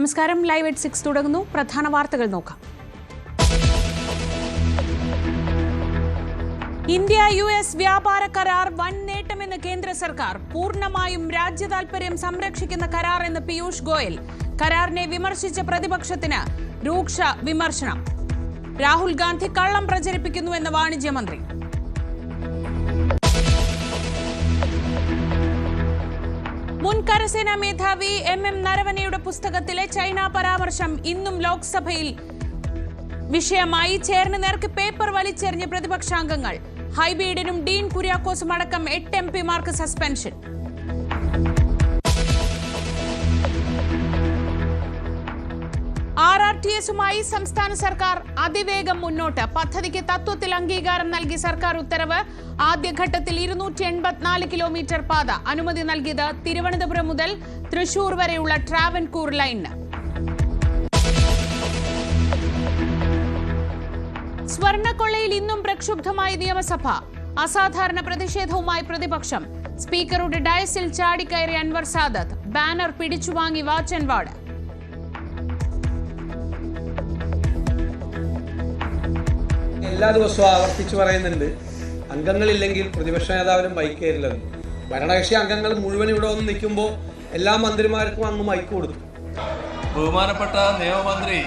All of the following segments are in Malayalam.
നമസ്കാരം. ലൈവ് at 6 തുടങ്ങുന്നു. പ്രധാന വാർത്തകൾ നോക്കാം. ഇന്ത്യ-US വ്യാപാര കരാർ വൻ നേട്ടമെന്ന് കേന്ദ്ര സർക്കാർ. പൂർണ്ണമായും രാജ്യതാൽപര്യം സംരക്ഷിക്കുന്ന കരാർ എന്ന് പീയൂഷ് ഗോയൽ. കരാറിനെ വിമർശിച്ച പ്രതിപക്ഷത്തിന് രൂക്ഷ വിമർശനം. രാഹുൽ ഗാന്ധി കള്ളം പ്രചരിപ്പിക്കുന്നുവെന്ന് വാണിജ്യമന്ത്രി. മുൻ കരസേനാ മേധാവി MM നരവനെയുടെ പുസ്തകത്തിലെ ചൈന പരാമർശം ഇന്നും ലോക്സഭയിൽ വിഷയമായി. ചേർന്ന് നേർക്ക് പേപ്പർ വലിച്ചെറിഞ്ഞ പ്രതിപക്ഷാംഗങ്ങൾ. ഹൈബീഡിനും ഡീൻ കുര്യാക്കോസും അടക്കം 8 MPമാർക്ക് സസ്പെൻഷൻ. RRTSുമായി സംസ്ഥാന സർക്കാർ അതിവേഗം മുന്നോട്ട്. പദ്ധതിക്ക് തത്വത്തിൽ അംഗീകാരം നൽകി സർക്കാർ ഉത്തരവ്. ആദ്യഘട്ടത്തിൽ 284 കിലോമീറ്റർ പാത അനുമതി നൽകിയത് തിരുവനന്തപുരം മുതൽ തൃശൂർ വരെയുള്ള ട്രാവൻകൂർ ലൈനിന്. സ്വർണ്ണക്കൊള്ളയിൽ ഇന്നും പ്രക്ഷുബ്ധമായി നിയമസഭ. അസാധാരണ പ്രതിഷേധവുമായി പ്രതിപക്ഷം. സ്പീക്കറുടെ ഡയസിൽ ചാടിക്കയറി അൻവർ സാദത്ത്. ബാനർ പിടിച്ചുവാങ്ങി വാച്ച് ആൻഡ് വാർഡ്. എല്ലാ ദിവസവും ആവർത്തിച്ചു പറയുന്നുണ്ട്, അംഗങ്ങളില്ലെങ്കിൽ പ്രതിപക്ഷ നേതാവിനും മൈക്ക് കയറില്ലെന്ന്. ഭരണകക്ഷി അംഗങ്ങൾ മുഴുവൻ ഇവിടെ വന്ന് നിൽക്കുമ്പോൾ എല്ലാ മന്ത്രിമാർക്കും അങ്ങ് മൈക്ക് കൊടുത്തു. ബഹുമാനപ്പെട്ട നിയമമന്ത്രി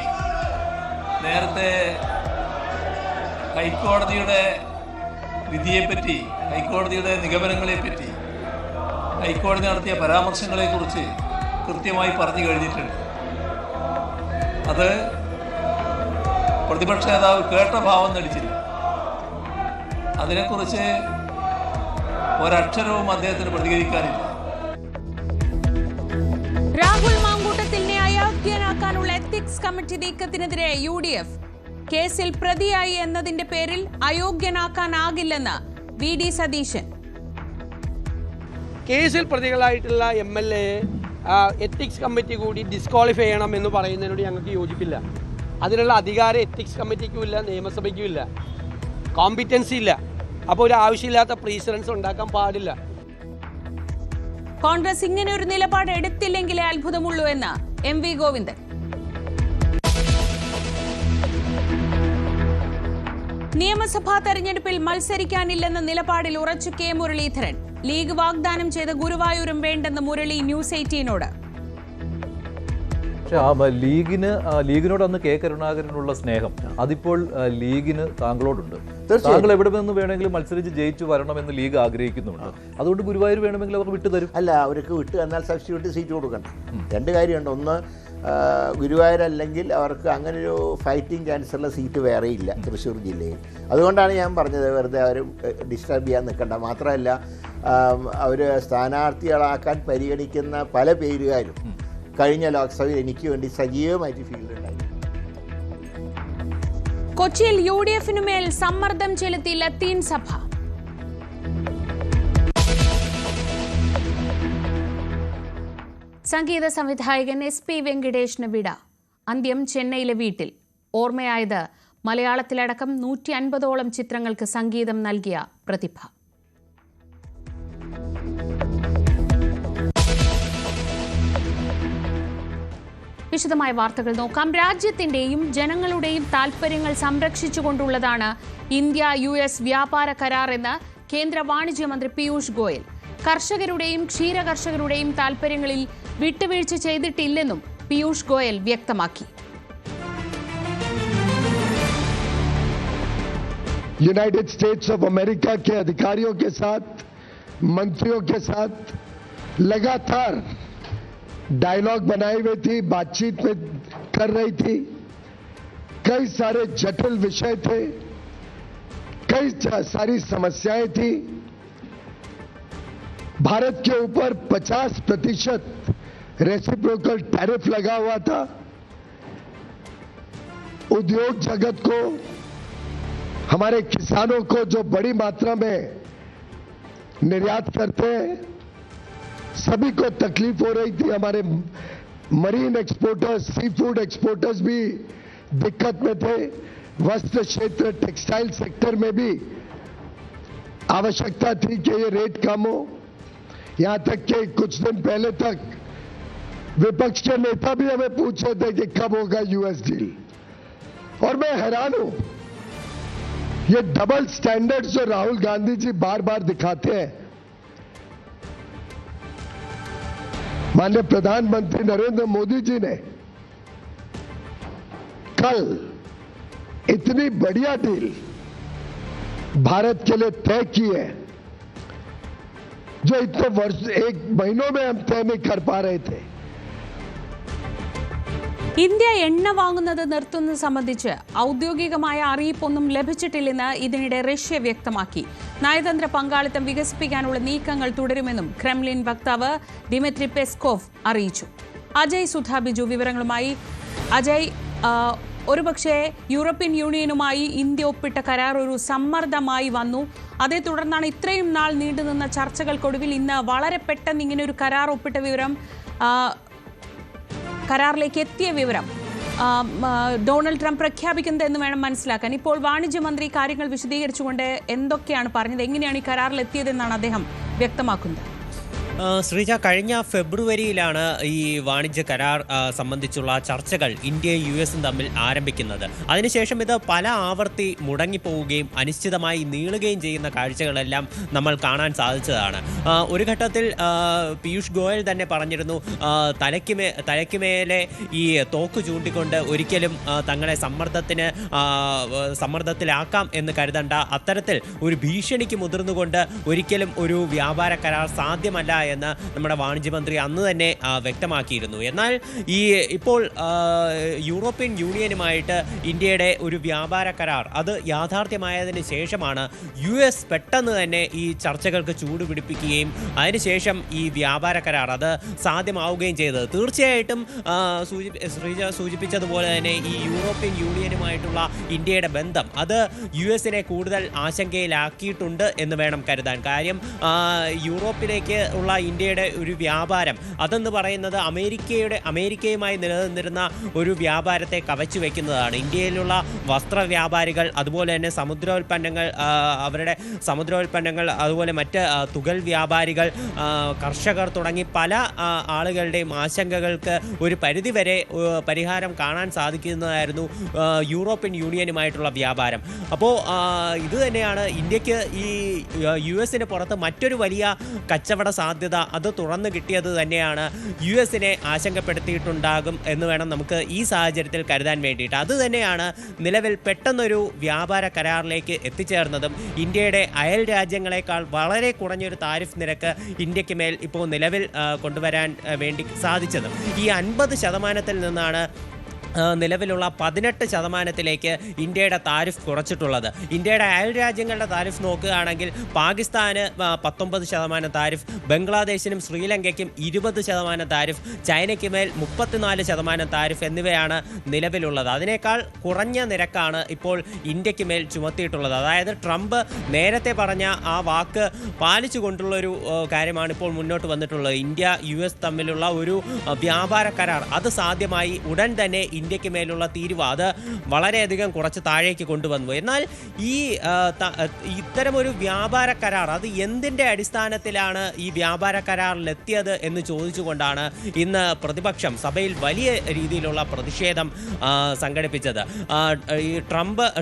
നേരത്തെ ഹൈക്കോടതിയുടെ വിധിയെപ്പറ്റി, ഹൈക്കോടതിയുടെ നിഗമനങ്ങളെപ്പറ്റി, ഹൈക്കോടതി നടത്തിയ പരാമർശങ്ങളെക്കുറിച്ച് കൃത്യമായി പറഞ്ഞു കഴിഞ്ഞിട്ടുണ്ട്. അത് പ്രതിപക്ഷ നേതാവ് കേട്ട ഭാവം നടിച്ചില്ല. അതിനെക്കുറിച്ച് ഒരക്ഷരവും അദ്ദേഹത്തിന് പ്രതികരിക്കാനില്ല. രാഹുൽ മാങ്കൂട്ടത്തിലിനെ അയോഗ്യനാക്കാനുള്ള എത്തിക്സ് കമ്മിറ്റി നീക്കത്തിനെതിരെ UDF. കേസിൽ പ്രതിയായി എന്നതിന്റെ പേരിൽ അയോഗ്യനാക്കാനാകില്ലെന്ന് VD സതീശൻ. കേസിൽ പ്രതികളായിട്ടുള്ള MLA എത്തിക്സ് കമ്മിറ്റി കൂടി ഡിസ്ക്വാളിഫൈ ചെയ്യണം എന്ന് പറയുന്നതിനോട് ഞങ്ങൾക്ക് യോജിപ്പില്ല. അതിനുള്ള അധികാരം എത്തിക്സ് കമ്മിറ്റിക്കും ഇല്ല, നിയമസഭയ്ക്കും ഇല്ല, കോമ്പിറ്റൻസി ഇല്ല. അപ്പോൾ ഒരു ആവശ്യമില്ലാത്ത പ്രീസിഡൻസ് ഉണ്ടാക്കാൻ പാടില്ല. കോൺഗ്രസ് ഇങ്ങനെ ഒരു നിലപാട് എടുത്തില്ലെങ്കിലേ അത്ഭുതമുള്ളൂ എന്ന് MV ഗോവിന്ദൻ. നിയമസഭാ തെരഞ്ഞെടുപ്പിൽ മത്സരിക്കാനില്ലെന്ന നിലപാടിൽ ഉറച്ചു K മുരളീധരൻ. ലീഗ് വാഗ്ദാനം ചെയ്ത ഗുരുവായൂരും വേണ്ടെന്ന് മുരളി ന്യൂസ് 18നോട്. പക്ഷെ ആ ലീഗിനോട് അന്ന് K കരുണാകരനുള്ള സ്നേഹം അതിപ്പോൾ ലീഗിന് താങ്കളോടുണ്ട്. താങ്കൾ എവിടെ നിന്ന് വേണമെങ്കിലും മത്സരിച്ച് ജയിച്ചു വരണമെന്ന് ലീഗ് ആഗ്രഹിക്കുന്നുണ്ട്. അതുകൊണ്ട് ഗുരുവായൂർ വേണമെങ്കിൽ അവർ വിട്ടുതരും. അല്ല, അവർക്ക് വിട്ടു എന്നാൽ സബ്സ്റ്റിറ്റ്യൂട്ട് സീറ്റ് കൊടുക്കണം. രണ്ട് കാര്യമുണ്ട്. ഒന്ന്, ഗുരുവായൂർ അല്ലെങ്കിൽ അവർക്ക് അങ്ങനൊരു ഫൈറ്റിംഗ് ചാൻസുള്ള സീറ്റ് വേറെ ഇല്ല തൃശ്ശൂർ ജില്ലയിൽ. അതുകൊണ്ടാണ് ഞാൻ പറഞ്ഞത് വെറുതെ അവർ ഡിസ്റ്റർബ് ചെയ്യാൻ നിൽക്കണ്ട. മാത്രമല്ല, അവർ സ്ഥാനാർത്ഥികളാക്കാൻ പരിഗണിക്കുന്ന പല പേരുകാരും കഴിഞ്ഞ ലോക്സഭയിൽ എനിക്ക് വേണ്ടി സജീവമായിട്ട് ഫീൽഡുണ്ടായി. കൊച്ചിയിൽ UDFനുമേൽ സമ്മർദ്ദം ചെലുത്തി ലത്തീൻ സഭ. സംഗീത സംവിധായകൻ SP വെങ്കിടേഷിന് വിട. അന്ത്യം ചെന്നൈയിലെ വീട്ടിൽ. ഓർമ്മയായത് മലയാളത്തിലടക്കം 150ഓളം ചിത്രങ്ങൾക്ക് സംഗീതം നൽകിയ പ്രതിഭ. വിശദമായ വാർത്തകൾ നോക്കാം. രാജ്യത്തിന്റെയും ജനങ്ങളുടെയും താൽപര്യങ്ങൾ സംരക്ഷിച്ചുകൊണ്ടുള്ളതാണ് ഇന്ത്യ-US വ്യാപാര കരാർ എന്ന് കേന്ദ്ര വാണിജ്യമന്ത്രി പീയൂഷ് ഗോയൽ. കർഷകരുടെയും ക്ഷീരകർഷകരുടെയും താൽപര്യങ്ങളിൽ വിട്ടുവീഴ്ച ചെയ്തിട്ടില്ലെന്നും പീയൂഷ് ഗോയൽ വ്യക്തമാക്കി. यूनाइटेड स्टेट्स ऑफ अमेरिका के अधिकारियों के साथ, मंत्रियों के साथ लगातार डायलॉग बनाई हुई थी, बातचीत में कर रही थी. कई सारे जटिल विषय थे, कई सारी समस्याएं थी. भारत के ऊपर 50% रेसिप्रोकल टैरिफ लगा हुआ था. उद्योग जगत को, हमारे किसानों को जो बड़ी मात्रा में निर्यात करते हैं, सभी को तकलीफ हो रही थी. हमारे marine exporters, sea food exporters भी दिक्कत में थे. वस्त्र क्षेत्र, टेक्सटाइल सेक्टर में भी आवश्यकता थी कि ये रेट कम हो. यहां तक कि कुछ दिन पहले तक विपक्ष के नेता भी हमें पूछ रहे थे कि कब होगा यूएस डील, और मैं हैरान हूं ये डबल स्टैंडर्ड्स जो राहुल गांधी जी बार बार दिखाते हैं। माननीय प्रधानमंत्री नरेंद्र मोदी जी ने कल इतनी बढ़िया डील भारत के लिए तय की है जो इतने वर्ष 1 महीनों में हम तय नहीं कर पा रहे थे। ഇന്ത്യ എണ്ണ വാങ്ങുന്നത് നിർത്തുന്നത് സംബന്ധിച്ച് ഔദ്യോഗികമായ അറിയിപ്പൊന്നും ലഭിച്ചിട്ടില്ലെന്ന് ഇതിനിടെ റഷ്യ വ്യക്തമാക്കി. നയതന്ത്ര പങ്കാളിത്തം വികസിപ്പിക്കാനുള്ള നീക്കങ്ങൾ തുടരുമെന്നും ക്രെംലിൻ വക്താവ് ദിമിത്രി പെസ്കോവ് അറിയിച്ചു. അജയ് സുധാ ബിജു വിവരങ്ങളുമായി. അജയ്, ഒരുപക്ഷെ യൂറോപ്യൻ യൂണിയനുമായി ഇന്ത്യ ഒപ്പിട്ട കരാർ ഒരു സമ്മർദ്ദമായി വന്നു. അതേ തുടർന്നാണ് ഇത്രയും നാൾ നീണ്ടുനിന്ന ചർച്ചകൾക്കൊടുവിൽ ഇന്ന് വളരെ പെട്ടെന്ന് ഇങ്ങനെ ഒരു കരാർ ഒപ്പിട്ട വിവരം, കരാറിലേക്ക് എത്തിയ വിവരം ഡൊണാൾഡ് ട്രംപ് പ്രഖ്യാപിക്കുന്നത് എന്ന് വേണം മനസ്സിലാക്കാൻ. ഇപ്പോൾ വാണിജ്യമന്ത്രി കാര്യങ്ങൾ വിശദീകരിച്ചുകൊണ്ട് എന്തൊക്കെയാണ് പറഞ്ഞത്, എങ്ങനെയാണ് ഈ കരാറിൽ എത്തിയതെന്നാണ് അദ്ദേഹം വ്യക്തമാക്കുന്നത്? ശ്രീജ, കഴിഞ്ഞ ഫെബ്രുവരിയിലാണ് ഈ വാണിജ്യ കരാർ സംബന്ധിച്ചുള്ള ചർച്ചകൾ ഇന്ത്യയും US തമ്മിൽ ആരംഭിക്കുന്നത്. അതിനുശേഷം ഇത് പല ആവർത്തി മുടങ്ങിപ്പോവുകയും അനിശ്ചിതമായി നീളുകയും ചെയ്യുന്ന കാഴ്ചകളെല്ലാം നമ്മൾ കാണാൻ സാധിച്ചതാണ്. ഒരു ഘട്ടത്തിൽ പീയൂഷ് ഗോയൽ തന്നെ പറഞ്ഞിരുന്നു, തലയ്ക്കുമേലെ ഈ തോക്ക് ചൂണ്ടിക്കൊണ്ട് ഒരിക്കലും തങ്ങളെ സമ്മർദ്ദത്തിലാക്കാം എന്ന് കരുതണ്ട, അത്തരത്തിൽ ഒരു ഭീഷണിക്ക് മുതിർന്നുകൊണ്ട് ഒരിക്കലും ഒരു വ്യാപാര കരാർ സാധ്യമല്ല എന്ന് നമ്മുടെ വാണിജ്യമന്ത്രി അന്ന് തന്നെ വ്യക്തമാക്കിയിരുന്നു. എന്നാൽ ഇപ്പോൾ യൂറോപ്യൻ യൂണിയനുമായിട്ട് ഇന്ത്യയുടെ ഒരു വ്യാപാര കരാർ അത് യാഥാർത്ഥ്യമായതിനു ശേഷമാണ് US പെട്ടെന്ന് തന്നെ ഈ ചർച്ചകൾക്ക് ചൂടുപിടിപ്പിക്കുകയും അതിനുശേഷം ഈ വ്യാപാര കരാർ അത് സാധ്യമാവുകയും ചെയ്തത്. തീർച്ചയായിട്ടും ശ്രീജ സൂചിപ്പിച്ചതുപോലെ തന്നെ ഈ യൂറോപ്യൻ യൂണിയനുമായിട്ടുള്ള ഇന്ത്യയുടെ ബന്ധം അത് US-നെ കൂടുതൽ ആശങ്കയിലാക്കിയിട്ടുണ്ട് എന്ന് വേണം കരുതാൻ. കാര്യം യൂറോപ്പിലേക്ക് ഉള്ള ഇന്ത്യയുടെ ഒരു വ്യാപാരം അതെന്ന് പറയുന്നത് അമേരിക്കയുമായി നിലനിന്നിരുന്ന ഒരു വ്യാപാരത്തെ കവച്ചു വെക്കുന്നതാണ്. ഇന്ത്യയിലുള്ള വസ്ത്ര വ്യാപാരികൾ, അതുപോലെ തന്നെ അവരുടെ സമുദ്രോൽപ്പന്നങ്ങൾ, അതുപോലെ മറ്റ് തുകൽ വ്യാപാരികൾ, കർഷകർ തുടങ്ങി പല ആളുകളുടെയും ആശങ്കകൾക്ക് ഒരു പരിധിവരെ പരിഹാരം കാണാൻ സാധിക്കുന്നതായിരുന്നു യൂറോപ്യൻ യൂണിയനുമായിട്ടുള്ള വ്യാപാരം. അപ്പോൾ ഇത് തന്നെയാണ് ഇന്ത്യക്ക് ഈ US-ന് പുറത്ത് മറ്റൊരു വലിയ കച്ചവട സാധ്യത അത് തുറന്നു കിട്ടിയത് തന്നെയാണ് US-നെ ആശങ്കപ്പെടുത്തിയിട്ടുണ്ടാകും എന്ന് വേണം നമുക്ക് ഈ സാഹചര്യത്തിൽ കരുതാൻ വേണ്ടിയിട്ട്. അത് തന്നെയാണ് നിലവിൽ പെട്ടെന്നൊരു വ്യാപാര കരാറിലേക്ക് എത്തിച്ചേർന്നതും ഇന്ത്യയുടെ അയൽ രാജ്യങ്ങളെക്കാൾ വളരെ കുറഞ്ഞൊരു താരിഫ് നിരക്ക് ഇന്ത്യക്ക് മേൽ ഇപ്പോൾ നിലവിൽ കൊണ്ടുവരാൻ വേണ്ടി സാധിച്ചതും. ഈ 50% നിന്നാണ് നിലവിലുള്ള 18% ഇന്ത്യയുടെ താരിഫ് കുറച്ചിട്ടുള്ളത്. ഇന്ത്യയുടെ അയൽ രാജ്യങ്ങളുടെ താരിഫ് നോക്കുകയാണെങ്കിൽ പാകിസ്ഥാന് 19% താരിഫ്, ബംഗ്ലാദേശിനും ശ്രീലങ്കയ്ക്കും 20% താരിഫ്, ചൈനയ്ക്ക് മേൽ 34% താരിഫ് എന്നിവയാണ് നിലവിലുള്ളത്. അതിനേക്കാൾ കുറഞ്ഞ നിരക്കാണ് ഇപ്പോൾ ഇന്ത്യക്ക് മേൽ ചുമത്തിയിട്ടുള്ളത്. അതായത് ട്രംപ് നേരത്തെ പറഞ്ഞ ആ വാക്ക് പാലിച്ചുകൊണ്ടുള്ളൊരു കാര്യമാണ് ഇപ്പോൾ മുന്നോട്ട് വന്നിട്ടുള്ളത്. ഇന്ത്യ US തമ്മിലുള്ള ഒരു വ്യാപാര കരാർ അത് സാധ്യമായി ഉടൻ തന്നെ ഇന്ത്യക്ക് മേലുള്ള തീരുവ അത് വളരെയധികം കുറച്ച് താഴേക്ക് കൊണ്ടുവന്നു. എന്നാൽ ഇത്തരമൊരു വ്യാപാര കരാർ അത് എന്തിൻ്റെ അടിസ്ഥാനത്തിലാണ് ഈ വ്യാപാര കരാറിലെത്തിയത് എന്ന് ചോദിച്ചുകൊണ്ടാണ് ഇന്ന് പ്രതിപക്ഷം സഭയിൽ വലിയ രീതിയിലുള്ള പ്രതിഷേധം സംഘടിപ്പിച്ചത്. ഈ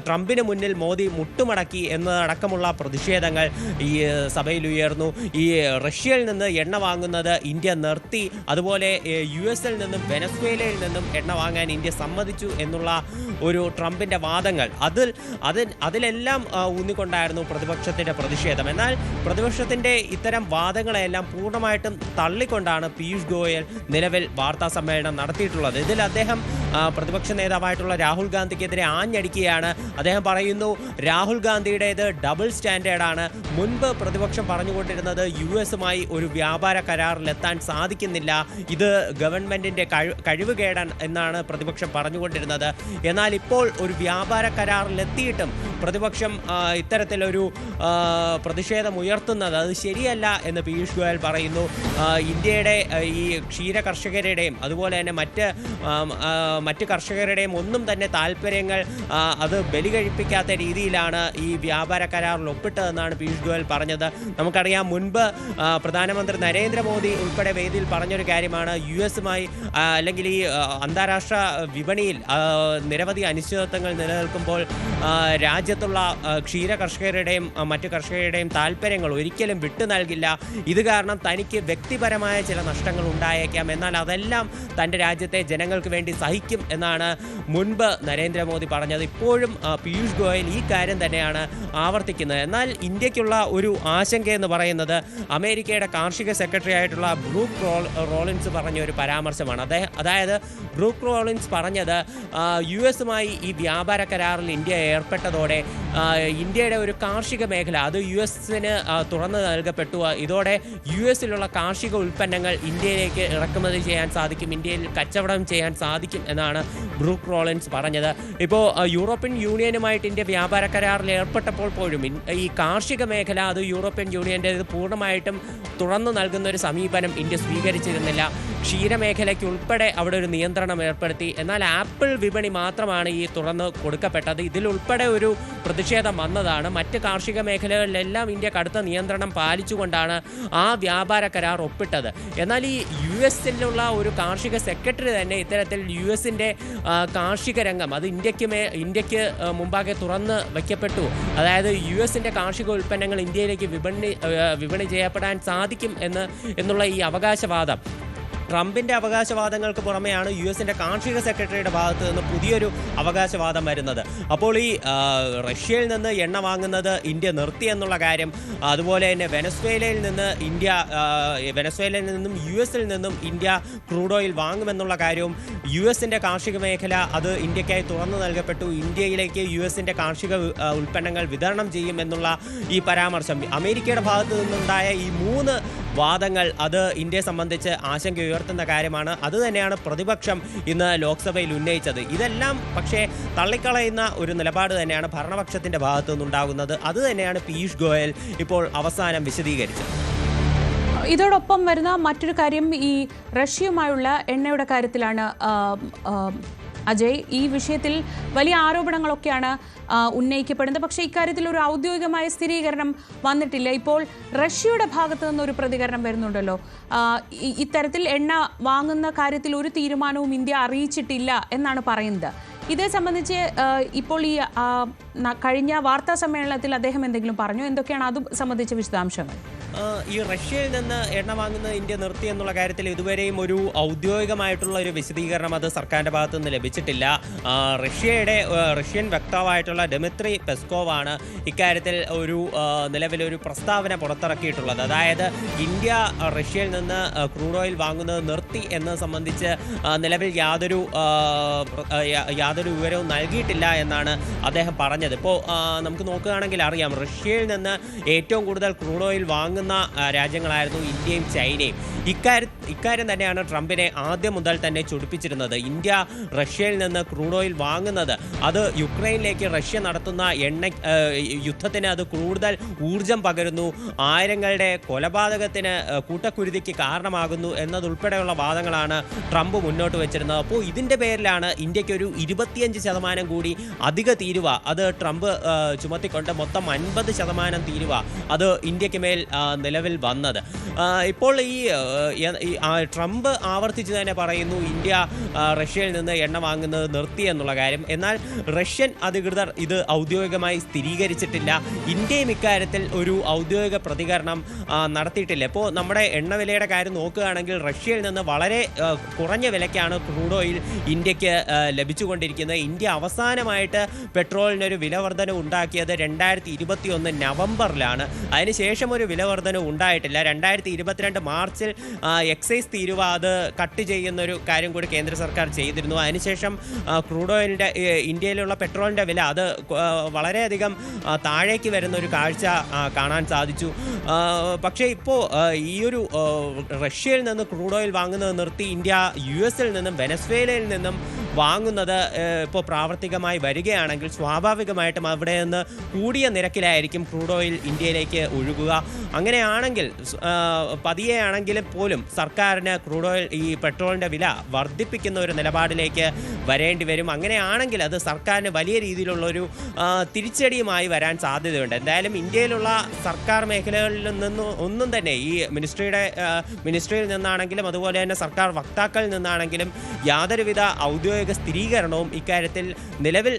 ട്രംപിന് മുന്നിൽ മോദി മുട്ടുമടക്കി എന്നതടക്കമുള്ള പ്രതിഷേധങ്ങൾ ഈ സഭയിൽ ഉയർന്നു. ഈ റഷ്യയിൽ നിന്ന് എണ്ണ വാങ്ങുന്നത് ഇന്ത്യ നിർത്തി, അതുപോലെ US-ൽ നിന്നും വെനസ്വേലയിൽ നിന്നും എണ്ണ വാങ്ങാൻ ഇന്ത്യ സമ്മതിച്ചു എന്നുള്ള ഒരു ട്രംപിൻ്റെ വാദങ്ങൾ അതിലെല്ലാം ഊന്നിക്കൊണ്ടായിരുന്നു പ്രതിപക്ഷത്തിൻ്റെ പ്രതിഷേധം. എന്നാൽ പ്രതിപക്ഷത്തിൻ്റെ ഇത്തരം വാദങ്ങളെല്ലാം പൂർണ്ണമായിട്ടും തള്ളിക്കൊണ്ടാണ് പീയൂഷ് ഗോയൽ നിലവിൽ വാർത്താ സമ്മേളനം നടത്തിയിട്ടുള്ളത്. ഇതിൽ അദ്ദേഹം പ്രതിപക്ഷ നേതാവായിട്ടുള്ള രാഹുൽ ഗാന്ധിക്കെതിരെ ആഞ്ഞടിക്കുകയാണ്. അദ്ദേഹം പറയുന്നു, രാഹുൽ ഗാന്ധിയുടേത് ഡബിൾ സ്റ്റാൻഡേർഡാണ്. മുൻപ് പ്രതിപക്ഷം പറഞ്ഞുകൊണ്ടിരുന്നത് US-മായി ഒരു വ്യാപാര കരാറിലെത്താൻ സാധിക്കുന്നില്ല, ഇത് ഗവൺമെൻറ്റിൻ്റെ കഴിവുകേടാൻ എന്നാണ് പ്രതിപക്ഷം പറഞ്ഞുകൊണ്ടിരുന്നത്. എന്നാൽ ഇപ്പോൾ ഒരു വ്യാപാര കരാറിലെത്തിയിട്ടും പ്രതിപക്ഷം ഇത്തരത്തിലൊരു പ്രതിഷേധം ഉയർത്തുന്നത് അത് ശരിയല്ല എന്ന് പീയൂഷ് ഗോയൽ പറയുന്നു. ഇന്ത്യയുടെ ഈ ക്ഷീര കർഷകരുടെയും അതുപോലെ തന്നെ മറ്റ് കർഷകരുടെയും ഒന്നും തന്നെ താല്പര്യങ്ങൾ അത് ബലികഴിപ്പിക്കാത്ത രീതിയിലാണ് ഈ വ്യാപാര കരാറിൽ ഒപ്പിട്ടതെന്നാണ് പീയൂഷ് ഗോയൽ പറഞ്ഞത്. നമുക്കറിയാം, മുൻപ് പ്രധാനമന്ത്രി നരേന്ദ്രമോദി ഉൾപ്പെടെ വേദിയിൽ പറഞ്ഞൊരു കാര്യമാണ്, US-മായി അല്ലെങ്കിൽ ഈ അന്താരാഷ്ട്ര വിപണിയിൽ നിരവധി അനിശ്ചിതത്വങ്ങൾ നിലനിൽക്കുമ്പോൾ രാജ്യത്തുള്ള ക്ഷീര കർഷകരുടെയും മറ്റു കർഷകരുടെയും താല്പര്യങ്ങൾ ഒരിക്കലും വിട്ടു നൽകില്ല. ഇത് കാരണം തനിക്ക് വ്യക്തിപരമായ ചില നഷ്ടങ്ങൾ ഉണ്ടായേക്കാം, എന്നാൽ അതെല്ലാം തൻ്റെ രാജ്യത്തെ ജനങ്ങൾക്ക് വേണ്ടി സഹിക്കും എന്നാണ് മുൻപ് നരേന്ദ്രമോദി പറഞ്ഞത്. ഇപ്പോഴും പീയൂഷ് ഗോയൽ ഈ കാര്യം തന്നെയാണ് ആവർത്തിക്കുന്നത്. എന്നാൽ ഇന്ത്യക്കുള്ള ഒരു ആശങ്ക എന്ന് പറയുന്നത് അമേരിക്കയുടെ കാർഷിക സെക്രട്ടറി ആയിട്ടുള്ള ബ്രൂക്ക് റോളിൻസ് പറഞ്ഞ ഒരു പരാമർശമാണ്. അതായത് ബ്രൂക്ക് റോളിൻസ് പറഞ്ഞത് US-മായി ഈ വ്യാപാര കരാറിൽ ഇന്ത്യ ഏർപ്പെട്ടതോടെ ഇന്ത്യയുടെ ഒരു കാർഷിക മേഖല അത് US-ന് തുറന്നു നൽകപ്പെട്ടു. ഇതോടെ US-ലുള്ള കാർഷിക ഉൽപ്പന്നങ്ങൾ ഇന്ത്യയിലേക്ക് ഇറക്കുമതി ചെയ്യാൻ സാധിക്കും, ഇന്ത്യയിൽ കച്ചവടം ചെയ്യാൻ സാധിക്കും എന്നാണ് ബ്രൂക്ക് റോളിൻസ് പറഞ്ഞത്. ഇപ്പോൾ യൂറോപ്യൻ യൂണിയനുമായിട്ട് ഇന്ത്യ വ്യാപാര കരാറിൽ ഏർപ്പെട്ടപ്പോൾ പോലും ഈ കാർഷിക മേഖല അത് യൂറോപ്യൻ യൂണിയൻ്റെ പൂർണ്ണമായിട്ടും തുറന്നു നൽകുന്ന ഒരു സമീപനം ഇന്ത്യ സ്വീകരിച്ചിരുന്നില്ല. ക്ഷീരമേഖലയ്ക്ക് ഉൾപ്പെടെ അവിടെ ഒരു നിയന്ത്രണം ഏർപ്പെടുത്തി. എന്നാൽ ആപ്പിൾ വിപണി മാത്രമാണ് ഈ തുറന്നു കൊടുക്കപ്പെട്ടത്. ഇതിലുൾപ്പെടെ ഒരു പ്രതിഷേധം വന്നതാണ്. മറ്റ് കാർഷിക മേഖലകളിലെല്ലാം ഇന്ത്യ കടുത്ത നിയന്ത്രണം പാലിച്ചുകൊണ്ടാണ് ആ വ്യാപാര കരാർ ഒപ്പിട്ടത്. എന്നാൽ ഈ US-ലുള്ള ഒരു കാർഷിക സെക്രട്ടറി തന്നെ ഇത്തരത്തിൽ US-ൻ്റെ കാർഷിക രംഗം അത് ഇന്ത്യക്ക് മുമ്പാകെ തുറന്ന് വയ്ക്കപ്പെട്ടു. അതായത് US-ൻ്റെ കാർഷിക ഉൽപ്പന്നങ്ങൾ ഇന്ത്യയിലേക്ക് വിപണി ചെയ്യപ്പെടാൻ സാധിക്കും എന്നുള്ള ഈ അവകാശവാദം, ട്രംപിൻ്റെ അവകാശവാദങ്ങൾക്ക് പുറമെയാണ് US-ൻ്റെ കാർഷിക സെക്രട്ടറിയുടെ ഭാഗത്ത് നിന്ന് പുതിയൊരു അവകാശവാദം വരുന്നത്. അപ്പോൾ ഈ റഷ്യയിൽ നിന്ന് എണ്ണ വാങ്ങുന്നത് ഇന്ത്യ നിർത്തി എന്നുള്ള കാര്യം, അതുപോലെ തന്നെ വെനസ്വേലയിൽ നിന്നും US-ൽ നിന്നും ഇന്ത്യ ക്രൂഡ് ഓയിൽ വാങ്ങുമെന്നുള്ള കാര്യവും, US-ൻ്റെ കാർഷിക മേഖല അത് ഇന്ത്യക്കായി തുറന്നു നൽകപ്പെട്ടു, ഇന്ത്യയിലേക്ക് US-ൻ്റെ കാർഷിക ഉൽപ്പന്നങ്ങൾ വിതരണം ചെയ്യുമെന്നുള്ള ഈ പരാമർശം, അമേരിക്കയുടെ ഭാഗത്തു നിന്നുണ്ടായ ഈ 3 വാദങ്ങൾ അത് ഇന്ത്യയെ സംബന്ധിച്ച് ആശങ്ക ഉയർത്തുന്ന കാര്യമാണ്. അതുതന്നെയാണ് പ്രതിപക്ഷം ഇന്ന് ലോക്സഭയിൽ ഉന്നയിച്ചത്. ഇതെല്ലാം പക്ഷേ തള്ളിക്കളയുന്ന ഒരു നിലപാട് തന്നെയാണ് ഭരണപക്ഷത്തിൻ്റെ ഭാഗത്തു നിന്നുണ്ടാകുന്നത്. അതുതന്നെയാണ് പീയൂഷ് ഗോയൽ ഇപ്പോൾ അവസാനം വിശദീകരിച്ചത്. ഇതോടൊപ്പം വരുന്ന മറ്റൊരു കാര്യം ഈ റഷ്യയുമായുള്ള എണ്ണയുടെ കാര്യത്തിലാണ്. അജയ്, ഈ വിഷയത്തിൽ വലിയ ആരോപണങ്ങളൊക്കെയാണ് ഉന്നയിക്കപ്പെടുന്നത്. പക്ഷേ ഇക്കാര്യത്തിൽ ഒരു ഔദ്യോഗികമായ സ്ഥിരീകരണം വന്നിട്ടില്ല. ഇപ്പോൾ റഷ്യയുടെ ഭാഗത്തു നിന്നൊരു പ്രതികരണം വരുന്നുണ്ടല്ലോ. ഇത്തരത്തിൽ എണ്ണ വാങ്ങുന്ന കാര്യത്തിൽ ഒരു തീരുമാനവും ഇന്ത്യ അറിയിച്ചിട്ടില്ല എന്നാണ് പറയുന്നത്. ഇതേ സംബന്ധിച്ച് ഇപ്പോൾ ഈ കഴിഞ്ഞ വാർത്താ സമ്മേളനത്തിൽ അദ്ദേഹം എന്തെങ്കിലും പറഞ്ഞു? എന്തൊക്കെയാണ് അത് സംബന്ധിച്ച വിശദാംശങ്ങൾ? ഈ റഷ്യയിൽ നിന്ന് എണ്ണ വാങ്ങുന്നത് ഇന്ത്യ നിർത്തി എന്നുള്ള കാര്യത്തിൽ ഇതുവരെയും ഒരു ഔദ്യോഗികമായിട്ടുള്ള ഒരു വിശദീകരണം അത് സർക്കാരിൻ്റെ ഭാഗത്തു നിന്ന് ലഭിച്ചിട്ടില്ല. റഷ്യൻ വക്താവായിട്ടുള്ള ഡെമിത്രി പെസ്കോവാണ് ഇക്കാര്യത്തിൽ നിലവിലൊരു പ്രസ്താവന പുറത്തിറക്കിയിട്ടുള്ളത്. അതായത് ഇന്ത്യ റഷ്യയിൽ നിന്ന് ക്രൂഡ് ഓയിൽ വാങ്ങുന്നത് നിർത്തി എന്നത് സംബന്ധിച്ച് നിലവിൽ യാതൊരു വിവരവും നൽകിയിട്ടില്ല എന്നാണ് അദ്ദേഹം പറഞ്ഞത്. ഇപ്പോൾ നമുക്ക് നോക്കുകയാണെങ്കിൽ അറിയാം, റഷ്യയിൽ നിന്ന് ഏറ്റവും കൂടുതൽ ക്രൂഡ് ഓയിൽ വാങ്ങുന്ന രാജ്യങ്ങളായിരുന്നു ഇന്ത്യയും ചൈനയും. ഇക്കാര്യം തന്നെയാണ് ട്രംപിനെ ആദ്യം മുതൽ തന്നെ ചൊടിപ്പിച്ചിരുന്നത്. ഇന്ത്യ റഷ്യയിൽ നിന്ന് ക്രൂഡ് ഓയിൽ വാങ്ങുന്നത് അത് യുക്രൈനിലേക്ക് റഷ്യ നടത്തുന്ന യുദ്ധത്തിന് അത് കൂടുതൽ ഊർജം പകരുന്നു, ആയിരങ്ങളുടെ കൊലപാതകത്തിന് കൂട്ടക്കുരുതിക്ക് കാരണമാകുന്നു എന്നതുൾപ്പെടെയുള്ള വാദങ്ങളാണ് ട്രംപ് മുന്നോട്ട് വെച്ചിരുന്നത്. അപ്പോൾ ഇതിൻ്റെ പേരിലാണ് ഇന്ത്യക്ക് ഒരു 25% കൂടി അധിക തീരുവ അത് ട്രംപ് ചുമത്തിക്കൊണ്ട് മൊത്തം 50% തീരുവ അത് ഇന്ത്യക്ക് മേൽ നിലവിൽ വന്നത്. ഇപ്പോൾ ഈ ട്രംപ് ആവർത്തിച്ച് തന്നെ പറയുന്നു ഇന്ത്യ റഷ്യയിൽ നിന്ന് എണ്ണ വാങ്ങുന്നത് നിർത്തി എന്നുള്ള കാര്യം. എന്നാൽ റഷ്യൻ അധികൃതർ ഇത് ഔദ്യോഗികമായി സ്ഥിരീകരിച്ചിട്ടില്ല. ഇന്ത്യയും ഇക്കാര്യത്തിൽ ഒരു ഔദ്യോഗിക പ്രതികരണം നടത്തിയിട്ടില്ല. ഇപ്പോൾ നമ്മുടെ എണ്ണവിലയുടെ കാര്യം നോക്കുകയാണെങ്കിൽ റഷ്യയിൽ നിന്ന് വളരെ കുറഞ്ഞ വിലയ്ക്കാണ് ക്രൂഡ് ഓയിൽ ഇന്ത്യക്ക് ലഭിച്ചുകൊണ്ടിരിക്കുന്നത്. ഇന്ത്യ അവസാനമായിട്ട് പെട്രോളിനൊരു വിലവർധന ഉണ്ടാക്കിയത് 2021 നവംബറിലാണ്. അതിനുശേഷം ഒരു വിലവർധന ഉണ്ടായിട്ടില്ല. 2022 മാർച്ചിൽ എക്സൈസ് തീരുവ അത് കട്ട് ചെയ്യുന്നൊരു കാര്യം കൂടി കേന്ദ്ര സർക്കാർ ചെയ്തിരുന്നു. അതിനുശേഷം ക്രൂഡ് ഓയിലിൻ്റെ ഇന്ത്യയിലുള്ള പെട്രോളിൻ്റെ വില അത് വളരെയധികം താഴേക്ക് വരുന്ന ഒരു കാഴ്ച കാണാൻ സാധിച്ചു. പക്ഷേ ഇപ്പോൾ ഈ ഒരു റഷ്യയിൽ നിന്ന് ക്രൂഡ് ഓയിൽ വാങ്ങുന്നത് നിർത്തി ഇന്ത്യ US-ൽ നിന്നും വെനസ്വേലയിൽ നിന്നും വാങ്ങുന്നത് ഇപ്പോൾ പ്രാവർത്തികമായി വരികയാണെങ്കിൽ സ്വാഭാവികമായിട്ടും അവിടെ നിന്ന് കൂടിയ നിരക്കിലായിരിക്കും ക്രൂഡ് ഓയിൽ ഇന്ത്യയിലേക്ക് ഒഴുകുക. അങ്ങനെയാണെങ്കിൽ പതിയെയാണെങ്കിലും പോലും സർക്കാരിന് ക്രൂഡ് ഓയിൽ ഈ പെട്രോളിൻ്റെ വില വർദ്ധിപ്പിക്കുന്ന ഒരു നിലപാടിലേക്ക് വരേണ്ടി വരും. അങ്ങനെയാണെങ്കിൽ അത് സർക്കാരിന് വലിയ രീതിയിലുള്ളൊരു തിരിച്ചടിയുമായി വരാൻ സാധ്യതയുണ്ട്. എന്തായാലും ഇന്ത്യയിലുള്ള സർക്കാർ മേഖലകളിൽ നിന്ന് ഒന്നും തന്നെ ഈ മിനിസ്ട്രിയിൽ നിന്നാണെങ്കിലും അതുപോലെ തന്നെ സർക്കാർ വക്താക്കളിൽ നിന്നാണെങ്കിലും യാതൊരുവിധ ഔദ്യോഗിക സ്ഥിരീകരണവും ഇക്കാര്യത്തിൽ നിലവിൽ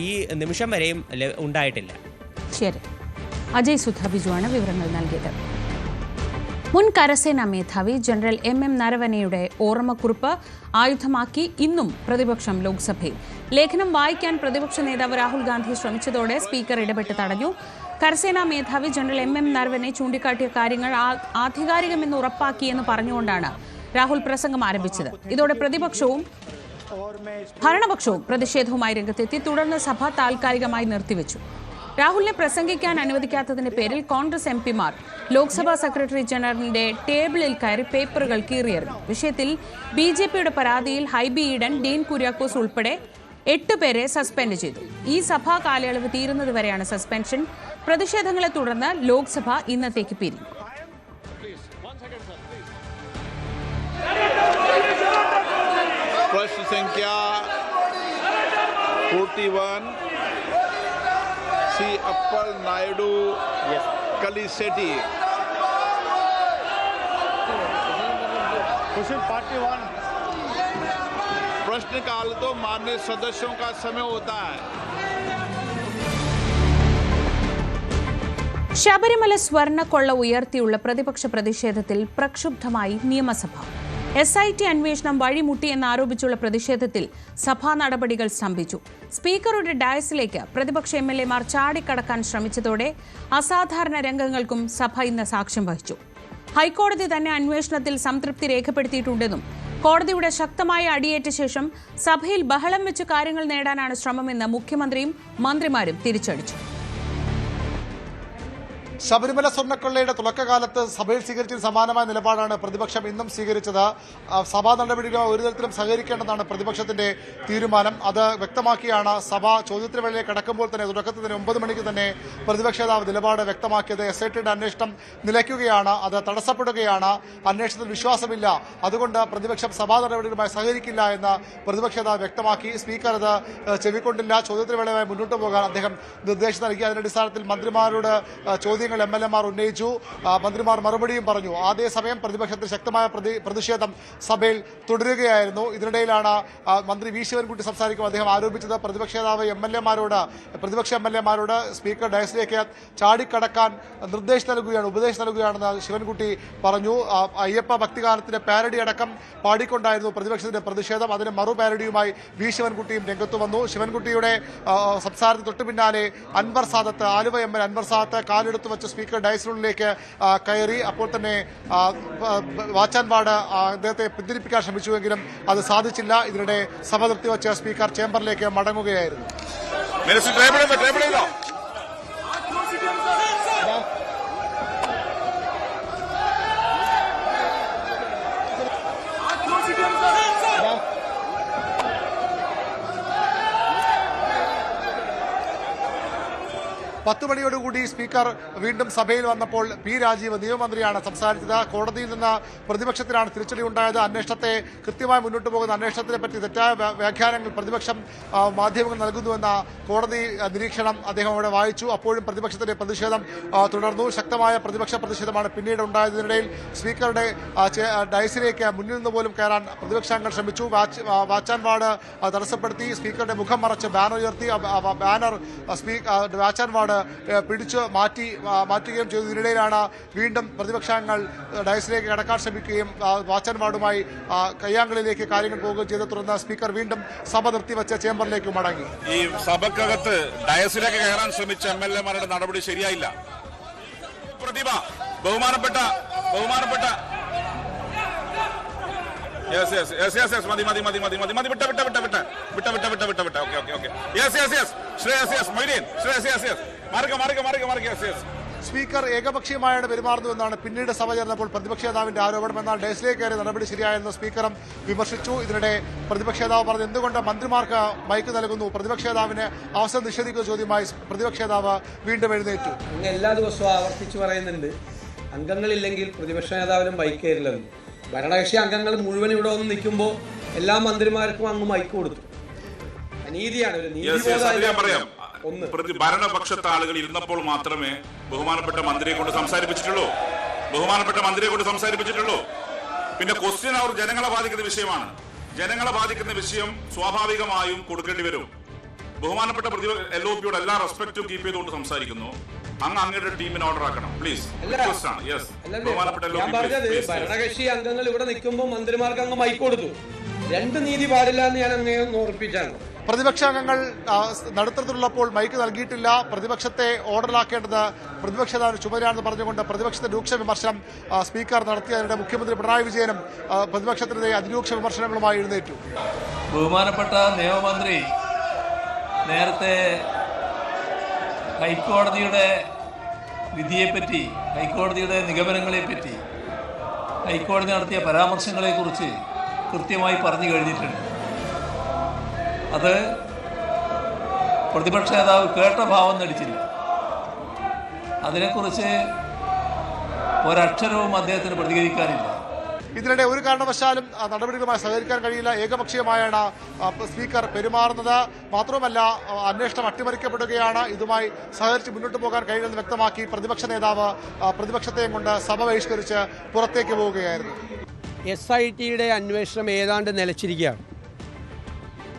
ഈ നിമിഷം വരെയും ഉണ്ടായിട്ടില്ല. ശരി, അജയ് സുധ ബിജുവാണ് വിവരങ്ങൾ നൽകിയത്. മുൻ കരസേനാ മേധാവി ജനറൽ MM നരവനെയുടെ ഓർമ്മക്കുറിപ്പ് ആയുധമാക്കി ഇന്നും പ്രതിപക്ഷം ലോക്സഭയിൽ. ലേഖനം വായിക്കാൻ പ്രതിപക്ഷ നേതാവ് രാഹുൽ ഗാന്ധി ശ്രമിച്ചതോടെ സ്പീക്കർ ഇടപെട്ട് തടഞ്ഞു. കരസേനാ മേധാവി ജനറൽ MM നരവനെ ചൂണ്ടിക്കാട്ടിയ കാര്യങ്ങൾ ആധികാരികമെന്ന് ഉറപ്പാക്കിയെന്ന് പറഞ്ഞുകൊണ്ടാണ് രാഹുൽ പ്രസംഗം ആരംഭിച്ചത്. ഇതോടെ പ്രതിപക്ഷവും ഭരണപക്ഷവും പ്രതിഷേധവുമായി രംഗത്തെത്തി. തുടർന്ന് സഭ താൽക്കാലികമായി നിർത്തിവെച്ചു. രാഹുലിനെ പ്രസംഗിക്കാൻ അനുവദിക്കാത്തതിന്റെ പേരിൽ കോൺഗ്രസ് MPമാർ ലോക്സഭാ സെക്രട്ടറി ജനറലിന്റെ ടേബിളിൽ കയറി പേപ്പറുകൾ കീറിയെറിഞ്ഞു. വിഷയത്തിൽ BJPയുടെ പരാതിയിൽ ഹൈബി ഈഡൻ, ഡീൻ കുര്യാക്കോസ് ഉൾപ്പെടെ 8 പേരെ സസ്പെൻഡ് ചെയ്തു. ഈ സഭാ കാലയളവ് തീരുന്നതുവരെയാണ് സസ്പെൻഷൻ. പ്രതിഷേധങ്ങളെ തുടർന്ന് ലോക്സഭ ഇന്നത്തേക്ക് പിരിഞ്ഞു. प्रश्न संख्या 41 श्री अप्पल नायडू कलिसेटी। प्रश्नकाल तो माननीय सदस्यों का समय होता है. ശബരിമല സ്വർണ്ണക്കൊള്ള ഉയർത്തിയുള്ള പ്രതിപക്ഷ പ്രതിഷേധത്തിൽ പ്രക്ഷുബ്ധമായി നിയമസഭ. SIT അന്വേഷണം വഴിമുട്ടി എന്നാരോപിച്ചുള്ള പ്രതിഷേധത്തിൽ സഭാ നടപടികൾ സ്തംഭിച്ചു. സ്പീക്കറുടെ ഡയസിലേക്ക് പ്രതിപക്ഷ MLAമാർ ചാടിക്കടക്കാൻ ശ്രമിച്ചതോടെ അസാധാരണ രംഗങ്ങൾക്കും സഭ ഇന്ന് സാക്ഷ്യം വഹിച്ചു. ഹൈക്കോടതി തന്നെ അന്വേഷണത്തിൽ സംതൃപ്തി രേഖപ്പെടുത്തിയിട്ടുണ്ടെന്നും കോടതിയുടെ ശക്തമായ അടിയേറ്റ ശേഷം സഭയിൽ ബഹളം വെച്ച് കാര്യങ്ങൾ നേടാനാണ് ശ്രമമെന്ന് മുഖ്യമന്ത്രിയും മന്ത്രിമാരും തിരിച്ചടിച്ചു. ശബരിമല സ്വർണ്ണക്കൊള്ളയുടെ തുടക്കകാലത്ത് സഭയിൽ സ്വീകരിച്ചതിന് സമാനമായ നിലപാടാണ് പ്രതിപക്ഷം ഇന്നും സ്വീകരിച്ചത്. സഭാ നടപടികളുമായി ഒരു തരത്തിലും സഹകരിക്കേണ്ടതാണ് പ്രതിപക്ഷത്തിന്റെ തീരുമാനം. അത് വ്യക്തമാക്കിയാണ് സഭ ചോദ്യോത്തര വേളയിലേക്ക് കടക്കുമ്പോൾ തന്നെ തുടക്കത്തിൽ തന്നെ 9 മണിക്ക് തന്നെ പ്രതിപക്ഷ നേതാവ് നിലപാട് വ്യക്തമാക്കിയത്. SITയുടെ അന്വേഷണം നിലയ്ക്കുകയാണ്, അത് തടസ്സപ്പെടുകയാണ്, അന്വേഷണത്തിൽ വിശ്വാസമില്ല, അതുകൊണ്ട് പ്രതിപക്ഷം സഭാ നടപടികളുമായി സഹകരിക്കില്ല എന്ന് പ്രതിപക്ഷ നേതാവ് വ്യക്തമാക്കി. സ്പീക്കർ അത് ചെവിക്കൊണ്ടില്ല. ചോദ്യോത്തര വേളയുമായി മുന്നോട്ട് പോകാൻ അദ്ദേഹം നിർദ്ദേശം നൽകി. അതിന്റെ അടിസ്ഥാനത്തിൽ മന്ത്രിമാരോട് ചോദ്യങ്ങൾ MLAമാർ ഉന്നയിച്ചു. മന്ത്രിമാർ മറുപടിയും പറഞ്ഞു. അതേസമയം പ്രതിപക്ഷത്തിൽ ശക്തമായ പ്രതിഷേധം സഭയിൽ തുടരുകയായിരുന്നു. ഇതിനിടയിലാണ് മന്ത്രി V ശിവൻകുട്ടി സംസാരിക്കുമ്പോൾ അദ്ദേഹം ആരോപിച്ചത് പ്രതിപക്ഷ നേതാവ് പ്രതിപക്ഷ MLAമാരോട് സ്പീക്കർ ഡയസിലേക്ക് ചാടിക്കടക്കാൻ ഉപദേശം നൽകുകയാണെന്ന് ശിവൻകുട്ടി പറഞ്ഞു. അയ്യപ്പ ഭക്തിഗാനത്തിന്റെ പാരഡി അടക്കം പാടിക്കൊണ്ടായിരുന്നു പ്രതിപക്ഷത്തിന്റെ പ്രതിഷേധം. അതിന് മറു പാരഡിയുമായി V ശിവൻകുട്ടിയും രംഗത്തു വന്നു. ശിവൻകുട്ടിയുടെ സംസാരത്തിന് തൊട്ടു പിന്നാലെ അൻവർ സാദത്ത്, ആലുവ MLA അൻവർ സാദത്ത് കാലെടുത്ത് വെച്ച് സ്പീക്കർ ഡയസിനുള്ളിലേക്ക് കയറി. അപ്പോൾ തന്നെ വാച്ചാൻപാട് അദ്ദേഹത്തെ പിന്തിരിപ്പിക്കാൻ ശ്രമിച്ചുവെങ്കിലും അത് സാധിച്ചില്ല. ഇതിനിടെ സഭ നിർത്തിവെച്ച് സ്പീക്കർ ചേംബറിലേക്ക് മടങ്ങുകയായിരുന്നു. പത്ത് മണിയോടുകൂടി സ്പീക്കർ വീണ്ടും സഭയിൽ വന്നപ്പോൾ P രാജീവ് നിയമമന്ത്രിയാണ് സംസാരിച്ചത്. കോടതിയിൽ നിന്ന് പ്രതിപക്ഷത്തിനാണ് തിരിച്ചടി ഉണ്ടായത്. അന്വേഷണത്തെ കൃത്യമായി മുന്നോട്ട് പോകുന്ന അന്വേഷണത്തിനെ പറ്റി തെറ്റായ വ്യാഖ്യാനങ്ങൾ പ്രതിപക്ഷം മാധ്യമങ്ങൾ നൽകുന്നുവെന്ന കോടതി നിരീക്ഷണം അദ്ദേഹം അവിടെ വായിച്ചു. അപ്പോഴും പ്രതിപക്ഷത്തിന്റെ പ്രതിഷേധം തുടർന്നു. ശക്തമായ പ്രതിപക്ഷ പ്രതിഷേധമാണ് പിന്നീട് ഉണ്ടായത്. ഇതിനിടയിൽ സ്പീക്കറുടെ ഡയസിലേക്ക് മുന്നിൽ നിന്ന് പോലും കയറാൻ പ്രതിപക്ഷാംഗങ്ങൾ ശ്രമിച്ചു. വാച്ചാൻവാർഡ് തടസ്സപ്പെടുത്തി. സ്പീക്കറുടെ മുഖം മറച്ച് ബാനർ ഉയർത്തി. ബാനർ വാച്ചാൻവാർഡ് പിടിച്ചു മാറ്റുകയും ചെയ്തു. ഇതിനിടയിലാണ് വീണ്ടും പ്രതിപക്ഷാംഗങ്ങൾ ഡയസിലേക്ക് കടക്കാൻ ശ്രമിക്കുകയും വാച്ചാൻവാർഡുമായി കയ്യാങ്കളിലേക്ക് കാര്യങ്ങൾ പോവുകയും ചെയ്ത തുടർന്ന് സ്പീക്കർ വീണ്ടും സഭ നിർത്തിവെച്ച ചേംബറിലേക്ക് മടങ്ങി. ഈ സഭക്കകത്ത് ഡയസിലേക്ക് കയറാൻ ശ്രമിച്ച MLAമാരുടെ നടപടി ശരിയായില്ല. പ്രതിഭ ബഹുമാനപ്പെട്ട സ്പീക്കർ ഏകപക്ഷീയമായാണ് പെരുമാറുന്നതെന്നാണ് പിന്നീട് സഭ ചേർന്നപ്പോൾ പ്രതിപക്ഷ നേതാവിന്റെ ആരോപണം. എന്നാൽ ഡേസിലേക്ക് കയറി നടപടി ശരിയായെന്ന് സ്പീക്കറും വിമർശിച്ചു. ഇതിനിടെ പ്രതിപക്ഷ നേതാവ് പറഞ്ഞു, എന്തുകൊണ്ട് മന്ത്രിമാർക്ക് മൈക്ക് നൽകുന്നു, പ്രതിപക്ഷ നേതാവിന് അവസരം നിഷേധിക്കുന്ന ചോദ്യമായി പ്രതിപക്ഷ നേതാവ് വീണ്ടും എഴുന്നേറ്റു. എല്ലാ ദിവസവും ആവർത്തിച്ചു പറയുന്നുണ്ട്, അംഗങ്ങളില്ലെങ്കിൽ പ്രതിപക്ഷ നേതാവിനും മൈക്ക് കയറില്ലെന്ന്. ഭരണകക്ഷി അംഗങ്ങൾ മുഴുവൻ ഇവിടെ വന്ന് നിൽക്കുമ്പോൾ എല്ലാ മന്ത്രിമാർക്കും അങ്ങ് മൈക്ക് കൊടുത്തു. അനീതിയാണ്, ഒരു നീതി. ഭരണപക്ഷത്തെ ആളുകൾ ഇരുന്നപ്പോൾ മാത്രമേ ബഹുമാനപ്പെട്ട മന്ത്രിയെ കൊണ്ട് സംസാരിപ്പിച്ചിട്ടുള്ളൂ. പിന്നെ ക്വസ്റ്റ്യൻ അവർ ജനങ്ങളെ ബാധിക്കുന്ന വിഷയമാണ്. ജനങ്ങളെ ബാധിക്കുന്ന വിഷയം സ്വാഭാവികമായും കൊടുക്കേണ്ടി വരും. ബഹുമാനപ്പെട്ട LOPയോട് എല്ലാ റെസ്പെക്റ്റും കീപ്പ് ചെയ്തുകൊണ്ട് സംസാരിക്കുന്നു. അങ്ങയുടെ ടീമിന് ഓർഡർ ആക്കണം പ്ലീസ്. ഭരണകക്ഷി അംഗങ്ങൾ ഇവിടെ നിൽക്കുമ്പോൾ മന്ത്രിമാർക്ക് അങ്ങ് മൈക്ക് കൊടുത്തു. രണ്ട് നീതി പാടില്ല എന്ന് ഞാൻ അങ്ങേ ഓർപ്പിച്ചാണ്. പ്രതിപക്ഷ അംഗങ്ങൾ നടുത്തരത്തിലുള്ളപ്പോൾ മൈക്ക് നൽകിയിട്ടില്ല. പ്രതിപക്ഷത്തെ ഓർഡറിലാക്കേണ്ടത് പ്രതിപക്ഷ നേതാവിന് ചുമതലയാണെന്ന് പറഞ്ഞുകൊണ്ട് പ്രതിപക്ഷത്തെ രൂക്ഷ വിമർശനം സ്പീക്കർ നടത്തിയതിനിടെ മുഖ്യമന്ത്രി പിണറായി വിജയനും പ്രതിപക്ഷത്തിനെതിരെ അതിരൂക്ഷ വിമർശനങ്ങളുമായി എഴുന്നേറ്റു. ബഹുമാനപ്പെട്ട നിയമമന്ത്രി നേരത്തെ ഹൈക്കോടതിയുടെ വിധിയെപ്പറ്റി, ഹൈക്കോടതിയുടെ നിഗമനങ്ങളെപ്പറ്റി, ഹൈക്കോടതി നടത്തിയ പരാമർശങ്ങളെക്കുറിച്ച് കൃത്യമായി പറഞ്ഞു കഴിഞ്ഞിട്ടുണ്ട്. അത് പ്രതിപക്ഷ നേതാവ് കേട്ട ഭാവം നടിച്ചില്ല. അതിനെക്കുറിച്ച് ഒരക്ഷരവും അദ്ദേഹത്തിന് പ്രതികരിക്കാനില്ല. ഇതിനിടെ ഒരു കാരണവശാലും നടപടികളുമായി സഹകരിക്കാൻ കഴിയില്ല. ഏകപക്ഷീയമായാണ് സ്പീക്കർ പെരുമാറുന്നത്. മാത്രമല്ല, അന്വേഷണം അട്ടിമറിക്കപ്പെടുകയാണ്. ഇതുമായി സഹകരിച്ച് മുന്നോട്ട് പോകാൻ കഴിയില്ലെന്ന് വ്യക്തമാക്കി പ്രതിപക്ഷ നേതാവ് പ്രതിപക്ഷത്തെയും കൊണ്ട് സഭ ബഹിഷ്കരിച്ച് പുറത്തേക്ക് പോവുകയായിരുന്നു. SITയുടെ അന്വേഷണം ഏതാണ്ട് നിലച്ചിരിക്കുകയാണ്.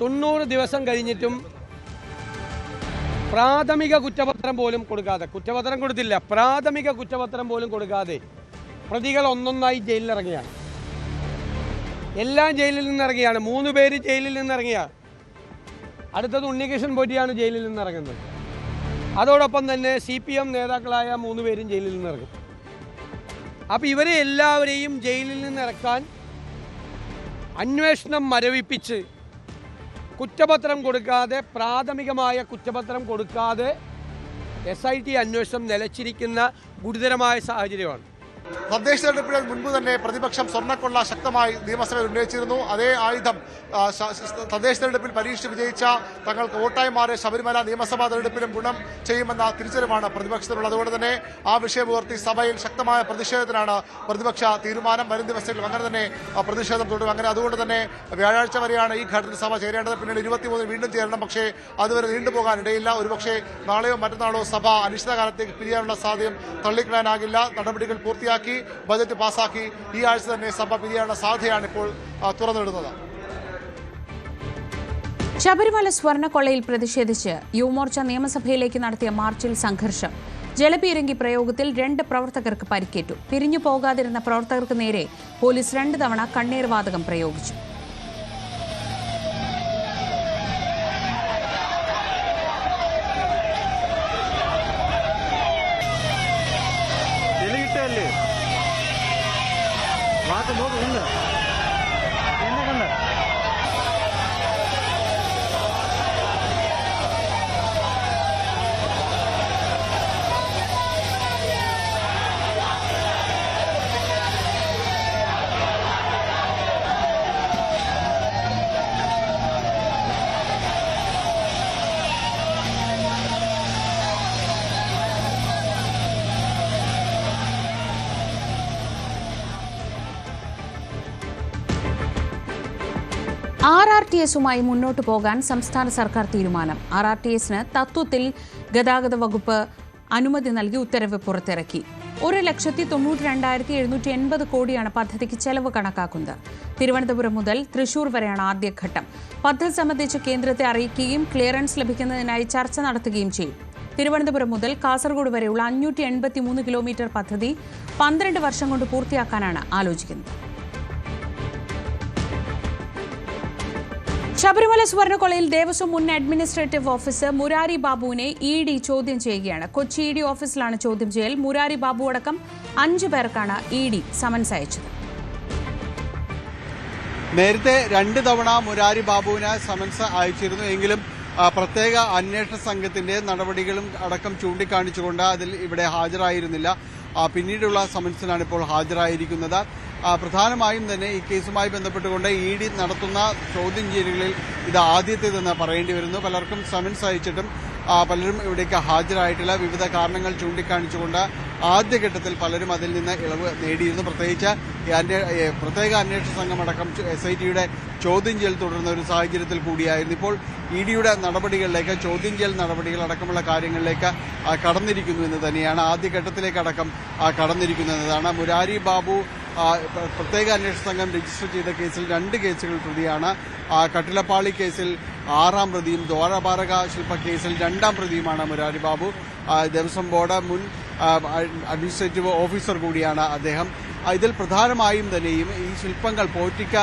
90 ദിവസം കഴിഞ്ഞിട്ടും പ്രാഥമിക കുറ്റപത്രം പോലും കൊടുക്കാതെ, കുറ്റപത്രം കൊടുത്തില്ല, പ്രാഥമിക കുറ്റപത്രം പോലും കൊടുക്കാതെ പ്രതികൾ ഒന്നൊന്നായി ജയിലിലിറങ്ങിയാണ്. എല്ലാം ജയിലിൽ നിന്നിറങ്ങിയാണ്. 3 പേര് ജയിലിൽ നിന്നിറങ്ങിയാണ്. അടുത്തത് ഉണ്ണികൃഷ്ണൻ പൊറ്റിയാണ് ജയിലിൽ നിന്നിറങ്ങുന്നത്. അതോടൊപ്പം തന്നെ CPM നേതാക്കളായ 3 പേരും ജയിലിൽ നിന്നിറങ്ങും. അപ്പോൾ ഇവരെ എല്ലാവരെയും ജയിലിൽ നിന്നിറക്കാൻ അന്വേഷണം മരവിപ്പിച്ച് കുറ്റപത്രം കൊടുക്കാതെ, പ്രാഥമികമായ കുറ്റപത്രം കൊടുക്കാതെ SIT അന്വേഷണം നിലച്ചിരിക്കുന്ന ഗുരുതരമായ സാഹചര്യമാണ്. തദ്ദേശ തെരഞ്ഞെടുപ്പിന് മുൻപ് തന്നെ പ്രതിപക്ഷം സ്വർണ്ണക്കൊള്ള ശക്തമായി നിയമസഭയിൽ ഉന്നയിച്ചിരുന്നു. അതേ ആയുധം തദ്ദേശ തെരഞ്ഞെടുപ്പിൽ പരീക്ഷിച്ച് വിജയിച്ച തങ്ങൾക്ക് വോട്ടായി മാറിയ ശബരിമല നിയമസഭാ തെരഞ്ഞെടുപ്പിലും ഗുണം ചെയ്യുമെന്ന തിരിച്ചറിവാണ് പ്രതിപക്ഷത്തിനുള്ളത്. അതുകൊണ്ട് തന്നെ ആ വിഷയം ഉയർത്തി സഭയിൽ ശക്തമായ പ്രതിഷേധത്തിനാണ് പ്രതിപക്ഷ തീരുമാനം. വരും ദിവസങ്ങളിലും അങ്ങനെ തന്നെ പ്രതിഷേധം തുടരും. അങ്ങനെ അതുകൊണ്ട് തന്നെ വ്യാഴാഴ്ച വരെയാണ് ഈ ഘട്ടത്തിൽ സഭ ചേരേണ്ടത്. പിന്നീട് 23 വീണ്ടും ചേരണം. പക്ഷേ അതുവരെ നീണ്ടുപോകാൻ ഇടയില്ല. ഒരുപക്ഷെ നാളെയോ മറ്റന്നാളോ സഭ അനിശ്ചിതകാലത്തേക്ക് പിരിയാനുള്ള സാധ്യത തള്ളിക്കളയാനാകില്ല. നടപടികൾ പൂർത്തിയാക്കി ബജറ്റ് പാസാക്കി ഈ ആഴ്ച തന്നെ സഭ പിരിയാനുള്ള സാധ്യതയാണ് ഇപ്പോൾ തുറന്നിടുന്നത്. ശബരിമല സ്വർണ്ണക്കൊള്ളയിൽ പ്രതിഷേധിച്ച് യുവമോർച്ച നിയമസഭയിലേക്ക് നടത്തിയ മാർച്ചിൽ സംഘർഷം. ജലപീരങ്കി പ്രയോഗത്തിൽ 2 പ്രവർത്തകർക്ക് പരിക്കേറ്റു. പിരിഞ്ഞു പോകാതിരുന്ന പ്രവർത്തകർക്ക് നേരെ പോലീസ് 2 തവണ കണ്ണീർ വാതകം പ്രയോഗിച്ചു. RRTSുമായി മുന്നോട്ടു പോകാൻ സംസ്ഥാന സർക്കാർ തീരുമാനം. RRTSന് തത്വത്തിൽ ഗതാഗത വകുപ്പ് അനുമതി നൽകി ഉത്തരവ് പുറത്തിറക്കി. 1,92,780 കോടിയാണ് പദ്ധതിക്ക് ചെലവ് കണക്കാക്കുന്നത്. തിരുവനന്തപുരം മുതൽ തൃശൂർ വരെയാണ് ആദ്യഘട്ടം. പദ്ധതി സംബന്ധിച്ച് കേന്ദ്രത്തെ അറിയിക്കുകയും ക്ലിയറൻസ് ലഭിക്കുന്നതിനായി ചർച്ച നടത്തുകയും ചെയ്യും. തിരുവനന്തപുരം മുതൽ കാസർഗോഡ് വരെയുള്ള 583 കിലോമീറ്റർ പദ്ധതി 12 വർഷം കൊണ്ട് പൂർത്തിയാക്കാനാണ് ആലോചിക്കുന്നത്. ശബരിമല സ്വർണ്ണക്കൊള്ളയിൽ ദേവസ്വം മുൻ അഡ്മിനിസ്ട്രേറ്റീവ് ഓഫീസർ മുരാരി ബാബുവിനെ ED ചോദ്യം ചെയ്യുകയാണ്. കൊച്ചി ED ഓഫീസിലാണ് ചോദ്യം ചെയ്യൽ. മുരാരി ബാബു അടക്കം 5 പേർക്കാണ് ED സമൻസ് അയച്ചത്. നേരത്തെ 2 തവണ മുരാരി ബാബുവിന് സമൻസ് അയച്ചിരുന്നു. എങ്കിലും പ്രത്യേക അന്വേഷണ സംഘത്തിന്റെ നടപടികളും അടക്കം ചൂണ്ടിക്കാണിച്ചുകൊണ്ട് അതിൽ ഇവിടെ ഹാജരായിരുന്നില്ല. പിന്നീടുള്ള സമൻസിനാണ് ഇപ്പോൾ ഹാജരായിരിക്കുന്നത്. പ്രധാനമായും തന്നെ ഈ കേസുമായി ബന്ധപ്പെട്ടുകൊണ്ട് ED നടത്തുന്ന ചോദ്യം ചെയ്യലുകളിൽ ഇത് ആദ്യത്തേതെന്ന് പറയേണ്ടി വരുന്നു. പലർക്കും സമൻസ് അയച്ചിട്ടും പലരും ഇവിടേക്ക് ഹാജരായിട്ടില്ല. വിവിധ കാരണങ്ങൾ ചൂണ്ടിക്കാണിച്ചുകൊണ്ട് ആദ്യഘട്ടത്തിൽ പലരും അതിൽ നിന്ന് ഇളവ് നേടിയിരുന്നു. പ്രത്യേകിച്ച് പ്രത്യേക അന്വേഷണ സംഘമടക്കം SITയുടെ ചോദ്യം ചെയ്യൽ തുടരുന്ന ഒരു സാഹചര്യത്തിൽ കൂടിയായിരുന്നു. ഇപ്പോൾ EDയുടെ നടപടികളിലേക്ക്, ചോദ്യം ചെയ്യൽ നടപടികൾ അടക്കമുള്ള കാര്യങ്ങളിലേക്ക് കടന്നിരിക്കുന്നു എന്ന് തന്നെയാണ്, ആദ്യഘട്ടത്തിലേക്കടക്കം കടന്നിരിക്കുന്നു എന്നതാണ്. മുരാരി ബാബു പ്രത്യേക അന്വേഷണ സംഘം രജിസ്റ്റർ ചെയ്ത കേസിൽ 2 കേസുകൾ പ്രതിയാണ്. കട്ടിലപ്പാളി കേസിൽ 6ാം പ്രതിയും ദ്വാരപാലക ശില്പ കേസിൽ 2ാം പ്രതിയുമാണ് മുരാരി ബാബു. ദേവസ്വം ബോർഡ് മുൻ അഡ്മിനിസ്ട്രേറ്റീവ് ഓഫീസർ കൂടിയാണ് അദ്ദേഹം. ഇതിൽ പ്രധാനമായും തന്നെയും ഈ ശില്പങ്ങൾ പോറ്റിക്ക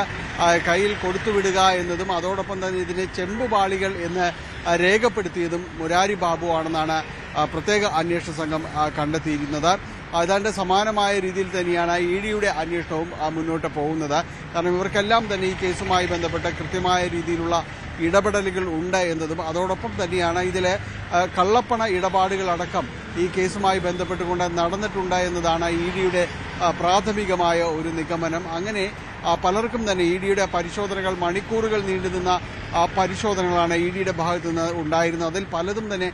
കയ്യിൽ കൊടുത്തുവിടുക എന്നതും അതോടൊപ്പം തന്നെ ഇതിനെ ചെമ്പുപാളികൾ എന്ന് രേഖപ്പെടുത്തിയതും മുരാരി ബാബു ആണെന്നാണ് പ്രത്യേക അന്വേഷണ സംഘം കണ്ടെത്തിയിരുന്നത്. ഏതാണ്ട് സമാനമായ രീതിയിൽ തന്നെയാണ് EDയുടെ അന്വേഷണവും മുന്നോട്ട് പോകുന്നത്. കാരണം ഇവർക്കെല്ലാം തന്നെ ഈ കേസുമായി ബന്ധപ്പെട്ട കൃത്യമായ രീതിയിലുള്ള ഇടപെടലുകൾ ഉണ്ട് എന്നതും അതോടൊപ്പം തന്നെയാണ് ഇതിലെ കള്ളപ്പണ ഇടപാടുകളടക്കം ഈ കേസുമായി ബന്ധപ്പെട്ടുകൊണ്ട് നടന്നിട്ടുണ്ട് എന്നതാണ് EDയുടെ പ്രാഥമികമായ ഒരു നിഗമനം. അങ്ങനെ പലർക്കും തന്നെ EDയുടെ പരിശോധനകൾ മണിക്കൂറുകൾ നീണ്ടുനിന്ന പരിശോധനകളാണ് EDയുടെ ഭാഗത്തു നിന്ന് ഉണ്ടായിരുന്നത്. അതിൽ പലതും തന്നെ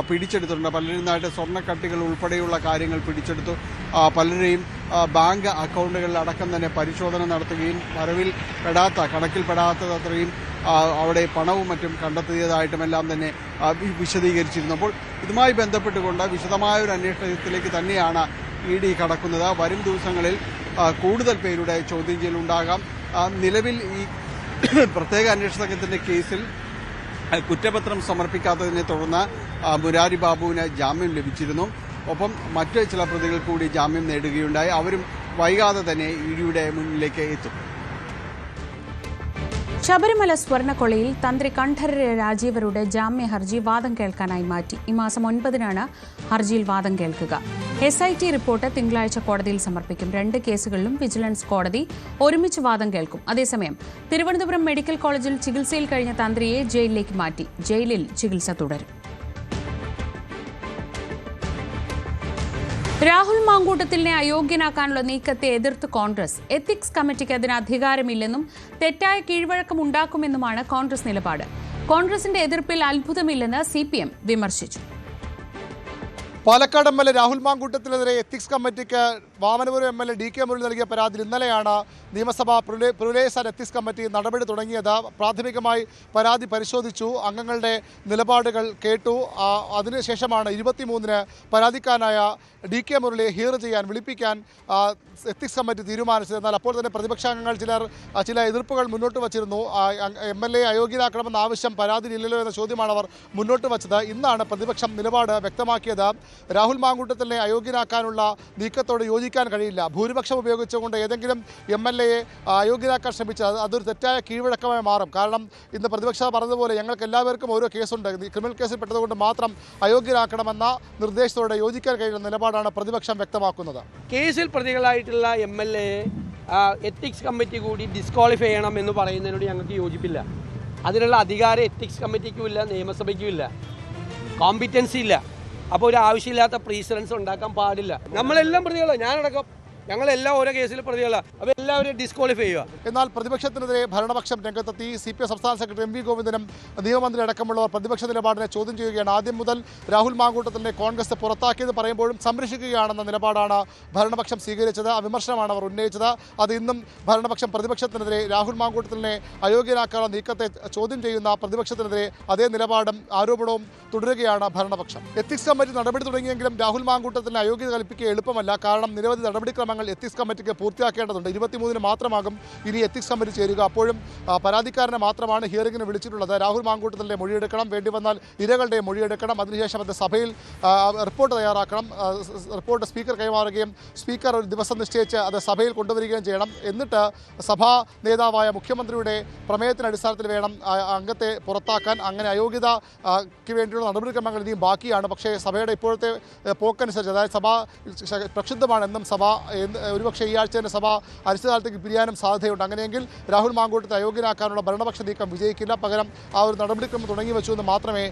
പിടിച്ചെടുത്തിട്ടുണ്ട്. പലരിൽ നിന്നായിട്ട് സ്വർണ്ണക്കട്ടികൾ ഉൾപ്പെടെയുള്ള കാര്യങ്ങൾ പിടിച്ചെടുത്തു. പലരെയും ബാങ്ക് അക്കൗണ്ടുകളിൽ അടക്കം തന്നെ പരിശോധന നടത്തുകയും വരവിൽ കണക്കിൽപ്പെടാത്തത് അത്രയും അവിടെ പണവും മറ്റും കണ്ടെത്തിയതായിട്ടുമെല്ലാം തന്നെ വിശദീകരിച്ചിരുന്നു. അപ്പോൾ ഇതുമായി ബന്ധപ്പെട്ടുകൊണ്ട് വിശദമായ ഒരു അന്വേഷണത്തിലേക്ക് തന്നെയാണ് ED കടക്കുന്നത്. വരും ദിവസങ്ങളിൽ കൂടുതൽ പേരുടെ ചോദ്യം ചെയ്യലുണ്ടാകാം. നിലവിൽ ഈ പ്രത്യേക അന്വേഷണ സംഘത്തിന്റെ കേസിൽ കുറ്റപത്രം സമർപ്പിക്കാത്തതിനെ തുടർന്ന് മുരാരി ബാബുവിന് ജാമ്യം ലഭിച്ചിരുന്നു. ഒപ്പം മറ്റ് ചില പ്രതികൾ കൂടി ജാമ്യം നേടുകയുണ്ടായി. അവരും വൈകാതെ തന്നെ EDയുടെ മുന്നിലേക്ക് എത്തും. ശബരിമല സ്വർണ്ണക്കൊള്ളയിൽ തന്ത്രി കണ്ഠരര് രാജീവരുടെ ജാമ്യ ഹർജി വാദം കേൾക്കാനായി മാറ്റി. ഈ മാസം 9-നാണ് ഹർജിയിൽ വാദം കേൾക്കുക. SIT റിപ്പോർട്ട് തിങ്കളാഴ്ച കോടതിയിൽ സമർപ്പിക്കും. 2 കേസുകളിലും വിജിലൻസ് കോടതി ഒരുമിച്ച് വാദം കേൾക്കും. അതേസമയം തിരുവനന്തപുരം മെഡിക്കൽ കോളേജിൽ ചികിത്സയിൽ കഴിഞ്ഞ തന്ത്രിയെ ജയിലിലേക്ക് മാറ്റി. ജയിലിൽ ചികിത്സ തുടരും. രാഹുൽ മാങ്കൂട്ടത്തിലിനെ അയോഗ്യനാക്കാനുള്ള നീക്കത്തെ എതിർത്ത് കോൺഗ്രസ്. എത്തിക്സ് കമ്മിറ്റിക്ക് അതിന് അധികാരമില്ലെന്നും തെറ്റായ കീഴ്വഴക്കം ഉണ്ടാക്കുമെന്നുമാണ് കോൺഗ്രസ് നിലപാട്. കോൺഗ്രസിന്റെ എതിർപ്പിൽ അത്ഭുതമില്ലെന്ന് CPM വിമർശിച്ചു. പാലക്കാട് MLA രാഹുൽ മാങ്കൂട്ടത്തിനെതിരെ എത്തിക്സ് കമ്മിറ്റിക്ക് വാമനപുരം MLA DK മുരളി നൽകിയ പരാതിയിൽ ഇന്നലെയാണ് നിയമസഭാ പ്രിവിലേജ് ആൻഡ് എത്തിക്സ് കമ്മിറ്റി നടപടി തുടങ്ങിയത്. പ്രാഥമികമായി പരാതി പരിശോധിച്ചു, അംഗങ്ങളുടെ നിലപാടുകൾ കേട്ടു. അതിനുശേഷമാണ് 23-ന് പരാതിക്കാരനായ DK മുരളിയെ ഹിയർ ചെയ്യാൻ വിളിപ്പിക്കാൻ എത്തിക്സ് കമ്മിറ്റി തീരുമാനിച്ചത്. എന്നാൽ അപ്പോൾ തന്നെ പ്രതിപക്ഷാംഗങ്ങൾ ചില എതിർപ്പുകൾ മുന്നോട്ട് വച്ചിരുന്നു. MLA അയോഗ്യനാക്കണമെന്ന ആവശ്യം പരാതിയിലില്ലല്ലോ എന്ന ചോദ്യമാണ് അവർ മുന്നോട്ട് വച്ചത്. ഇന്നാണ് പ്രതിപക്ഷം നിലപാട് വ്യക്തമാക്കിയത്. രാഹുൽ മാങ്കൂട്ടത്തിനെ അയോഗ്യനാക്കാനുള്ള നീക്കത്തോട് യോജിക്കാൻ കഴിയില്ല. ഭൂരിപക്ഷം ഉപയോഗിച്ചുകൊണ്ട് ഏതെങ്കിലും MLAയെ അയോഗ്യനാക്കാൻ ശ്രമിച്ചാൽ അതൊരു തെറ്റായ കീഴ്വഴക്കമായി മാറും. കാരണം ഇന്ന് പ്രതിപക്ഷ പറഞ്ഞതുപോലെ ഞങ്ങൾക്ക് എല്ലാവർക്കും ഓരോ കേസുണ്ട്, ക്രിമിനൽ കേസിൽ പെട്ടതുകൊണ്ട് മാത്രം അയോഗ്യനാക്കണമെന്ന നിർദ്ദേശത്തോടെ യോജിക്കാൻ കഴിയുന്ന നിലപാടാണ് പ്രതിപക്ഷം വ്യക്തമാക്കുന്നത്. കേസിൽ പ്രതികളായിട്ടുള്ള MLAയെ എത്തിക്സ് കമ്മിറ്റി കൂടി ഡിസ്ക്വാളിഫൈ ചെയ്യണം എന്ന് പറയുന്നതിനോട് ഞങ്ങൾക്ക് യോജിപ്പില്ല. അതിനുള്ള അധികാരം എത്തിക്സ് കമ്മിറ്റിക്കും ഇല്ല, നിയമസഭയ്ക്കും ഇല്ല, കോമ്പിറ്റൻസി ഇല്ല. അപ്പോൾ ഒരു ആവശ്യമില്ലാത്ത പ്രീസിഡൻസ് ഉണ്ടാക്കാൻ പാടില്ല. നമ്മളെല്ലാം പ്രതികളാണ്, ഞാനടക്കം ഞങ്ങളെല്ലാം ഓരോ കേസിൽ പ്രതികളാണ്. അപ്പോൾ എല്ലാവരും ഡിസ്ക്വാളിഫൈ ചെയ്യുക. എന്നാൽ പ്രതിപക്ഷത്തിനെതിരെ ഭരണപക്ഷം രംഗത്തെത്തി. CPM സംസ്ഥാന സെക്രട്ടറി MV ഗോവിന്ദനും നിയമമന്ത്രി അടക്കമുള്ളവർ പ്രതിപക്ഷ നിലപാടിനെ ചോദ്യം ചെയ്യുകയാണ്. ആദ്യം മുതൽ രാഹുൽ മാങ്കൂട്ടത്തിനെ കോൺഗ്രസ് പുറത്താക്കിയത് പറയുമ്പോഴും സംരക്ഷിക്കുകയാണെന്ന നിലപാടാണ് ഭരണപക്ഷം സ്വീകരിച്ചത്. ആ വിമർശനമാണ് അവർ ഉന്നയിച്ചത്. അത് ഇന്നും ഭരണപക്ഷം പ്രതിപക്ഷത്തിനെതിരെ രാഹുൽ മാങ്കൂട്ടത്തിനെ അയോഗ്യനാക്കാനുള്ള നീക്കത്തെ ചോദ്യം ചെയ്യുന്ന പ്രതിപക്ഷത്തിനെതിരെ അതേ നിലപാടും ആരോപണവും തുടരുകയാണ് ഭരണപക്ഷം. എത്തിക്സ് കമ്മിറ്റി നടപടി തുടങ്ങിയെങ്കിലും രാഹുൽ മാങ്കൂട്ടത്തിന് അയോഗ്യത കൽപ്പിക്കുക എളുപ്പമല്ല. കാരണം നിരവധി നടപടിക്രമങ്ങൾ എത്തിക്സ് കമ്മിറ്റിക്ക് പൂർത്തിയാക്കേണ്ടതുണ്ട്. 23-ന് മാത്രമാകും ഇനി എത്തിക്സ് കമ്മിറ്റി ചേരുക. അപ്പോഴും പരാതിക്കാരനെ മാത്രമാണ് ഹിയറിംഗിന് വിളിച്ചിട്ടുള്ളത്. രാഹുൽ മാങ്കൂട്ടത്തിൻ്റെ മൊഴിയെടുക്കണം, വേണ്ടി വന്നാൽ ഇരകളുടെ മൊഴിയെടുക്കണം. അതിനുശേഷം അത് സഭയിൽ റിപ്പോർട്ട് തയ്യാറാക്കണം. റിപ്പോർട്ട് സ്പീക്കർ കൈമാറുകയും സ്പീക്കർ ഒരു ദിവസം നിശ്ചയിച്ച് അത് സഭയിൽ കൊണ്ടുവരികയും ചെയ്യണം. എന്നിട്ട് സഭാ നേതാവായ മുഖ്യമന്ത്രിയുടെ പ്രമേയത്തിൻ്റെ അടിസ്ഥാനത്തിൽ വേണം അംഗത്തെ പുറത്താക്കാൻ. അങ്ങനെ അയോഗ്യതയ്ക്ക് വേണ്ടിയുള്ള നടപടിക്രമങ്ങൾ ഇനിയും ബാക്കിയാണ്. പക്ഷേ സഭയുടെ ഇപ്പോഴത്തെ പോക്കനുസരിച്ച്, അതായത് സഭ പ്രക്ഷുബ്ധമാണെന്നും സഭ ഒരുപക്ഷെ ഈ ആഴ്ച തന്നെ സഭ അനിശ്ചിതകാലത്തേക്ക് പിരിയാനും സാധ്യതയുണ്ട്. അങ്ങനെയെങ്കിൽ രാഹുൽ മാങ്കൂട്ടത്തെ അയോഗ്യനാക്കാനുള്ള ഭരണപക്ഷ നീക്കം വിജയിക്കില്ല. പകരം ആ ഒരു നടപടിക്രമം തുടങ്ങി വെച്ചു എന്ന് മാത്രമേ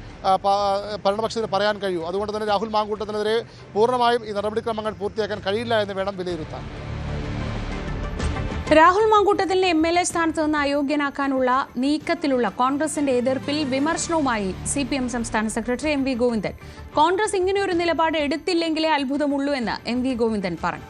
ഭരണപക്ഷത്തിന് പറയാൻ കഴിയൂ. അതുകൊണ്ട് തന്നെ രാഹുൽ മാങ്കൂട്ടത്തിനെതിരെ പൂർണ്ണമായും ഈ നടപടിക്രമങ്ങൾ പൂർത്തിയാക്കാൻ കഴിയില്ല എന്ന് വേണം വിലയിരുത്താൻ. രാഹുൽ മാങ്കൂട്ടത്തിലെ MLA സ്ഥാനത്ത് നിന്ന് അയോഗ്യനാക്കാനുള്ള നീക്കത്തിലുള്ള കോൺഗ്രസിന്റെ എതിർപ്പിൽ വിമർശനവുമായി CPM സംസ്ഥാന സെക്രട്ടറി MV ഗോവിന്ദൻ. കോൺഗ്രസ് ഇങ്ങനെയൊരു നിലപാട് എടുത്തില്ലെങ്കിലേ അത്ഭുതമുള്ളൂ എന്ന് MV ഗോവിന്ദൻ പറഞ്ഞു.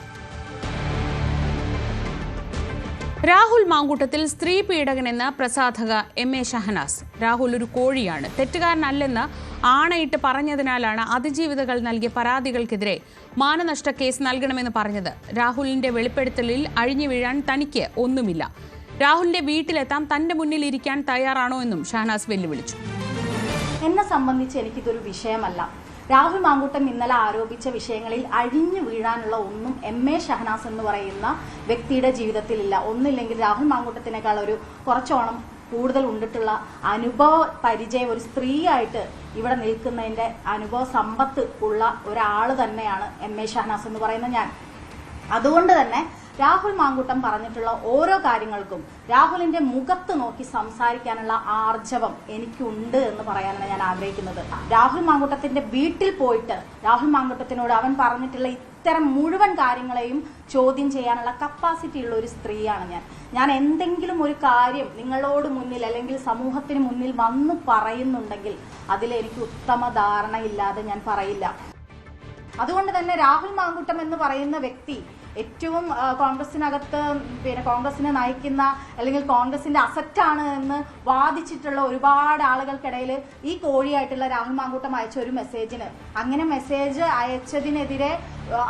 രാഹുൽ മാങ്കൂട്ടത്തിൽ സ്ത്രീ പീഡകനെന്ന പ്രസാധക MA ഷഹനാസ്. രാഹുൽ ഒരു കോഴിയാണ്, തെറ്റുകാരനല്ലെന്ന് ആണയിട്ട് പറഞ്ഞതിനാലാണ് അതിജീവിതകൾ നൽകിയ പരാതികൾക്കെതിരെ മാനനഷ്ട കേസ് നൽകണമെന്ന് പറഞ്ഞത്. രാഹുലിന്റെ വെളിപ്പെടുത്തലിൽ അഴിഞ്ഞു വീഴാൻ തനിക്ക് ഒന്നുമില്ല. രാഹുലിന്റെ വീട്ടിലെത്താൻ തന്റെ മുന്നിൽ ഇരിക്കാൻ തയ്യാറാണോ എന്നും ഷഹനാസ് വെല്ലുവിളിച്ചു. എന്നെ സംബന്ധിച്ച് എനിക്കിതൊരു വിഷയമല്ല. രാഹുൽ മാങ്കൂട്ടം ഇന്നലെ ആരോപിച്ച വിഷയങ്ങളിൽ അഴിഞ്ഞു വീഴാനുള്ള ഒന്നും MA ഷഹനാസ് എന്ന് പറയുന്ന വ്യക്തിയുടെ ജീവിതത്തിലില്ല. ഒന്നില്ലെങ്കിൽ രാഹുൽ മാങ്കൂട്ടത്തിനേക്കാൾ ഒരു കുറച്ചോണം കൂടുതൽ ഉണ്ടിട്ടുള്ള അനുഭവ പരിചയം, ഒരു സ്ത്രീയായിട്ട് ഇവിടെ നിൽക്കുന്നതിൻ്റെ അനുഭവ സമ്പത്ത് ഉള്ള ഒരാൾ തന്നെയാണ് MA ഷഹനാസ് എന്ന് പറയുന്ന ഞാൻ. അതുകൊണ്ട് തന്നെ രാഹുൽ മാങ്കൂട്ടം പറഞ്ഞിട്ടുള്ള ഓരോ കാര്യങ്ങൾക്കും രാഹുലിന്റെ മുഖത്ത് നോക്കി സംസാരിക്കാനുള്ള ആർജവം എനിക്കുണ്ട് എന്ന് പറയാനാണ് ഞാൻ ആഗ്രഹിക്കുന്നത്. രാഹുൽ മാങ്കൂട്ടത്തിന്റെ വീട്ടിൽ പോയിട്ട് രാഹുൽ മാങ്കൂട്ടത്തിനോട് അവൻ പറഞ്ഞിട്ടുള്ള ഇത്തരം മുഴുവൻ കാര്യങ്ങളെയും ചോദ്യം ചെയ്യാനുള്ള കപ്പാസിറ്റി ഉള്ള ഒരു സ്ത്രീയാണ് ഞാൻ എന്തെങ്കിലും ഒരു കാര്യം നിങ്ങളോട് മുന്നിൽ അല്ലെങ്കിൽ സമൂഹത്തിന് മുന്നിൽ വന്ന് പറയുന്നുണ്ടെങ്കിൽ അതിലെനിക്ക് ഉത്തമ ധാരണയില്ലാതെ ഞാൻ പറയില്ല. അതുകൊണ്ട് തന്നെ രാഹുൽ മാങ്കൂട്ടം എന്ന് പറയുന്ന വ്യക്തി ഏറ്റവും കോൺഗ്രസിനകത്ത് കോൺഗ്രസിനെ നയിക്കുന്ന അല്ലെങ്കിൽ കോൺഗ്രസിന്റെ അസറ്റാണ് എന്ന് വാദിച്ചിട്ടുള്ള ഒരുപാട് ആളുകൾക്കിടയിൽ ഈ കോഴിയായിട്ടുള്ള രാഹുൽ മാങ്കൂട്ടം അയച്ച ഒരു മെസ്സേജിന്, അങ്ങനെ മെസ്സേജ് അയച്ചതിനെതിരെ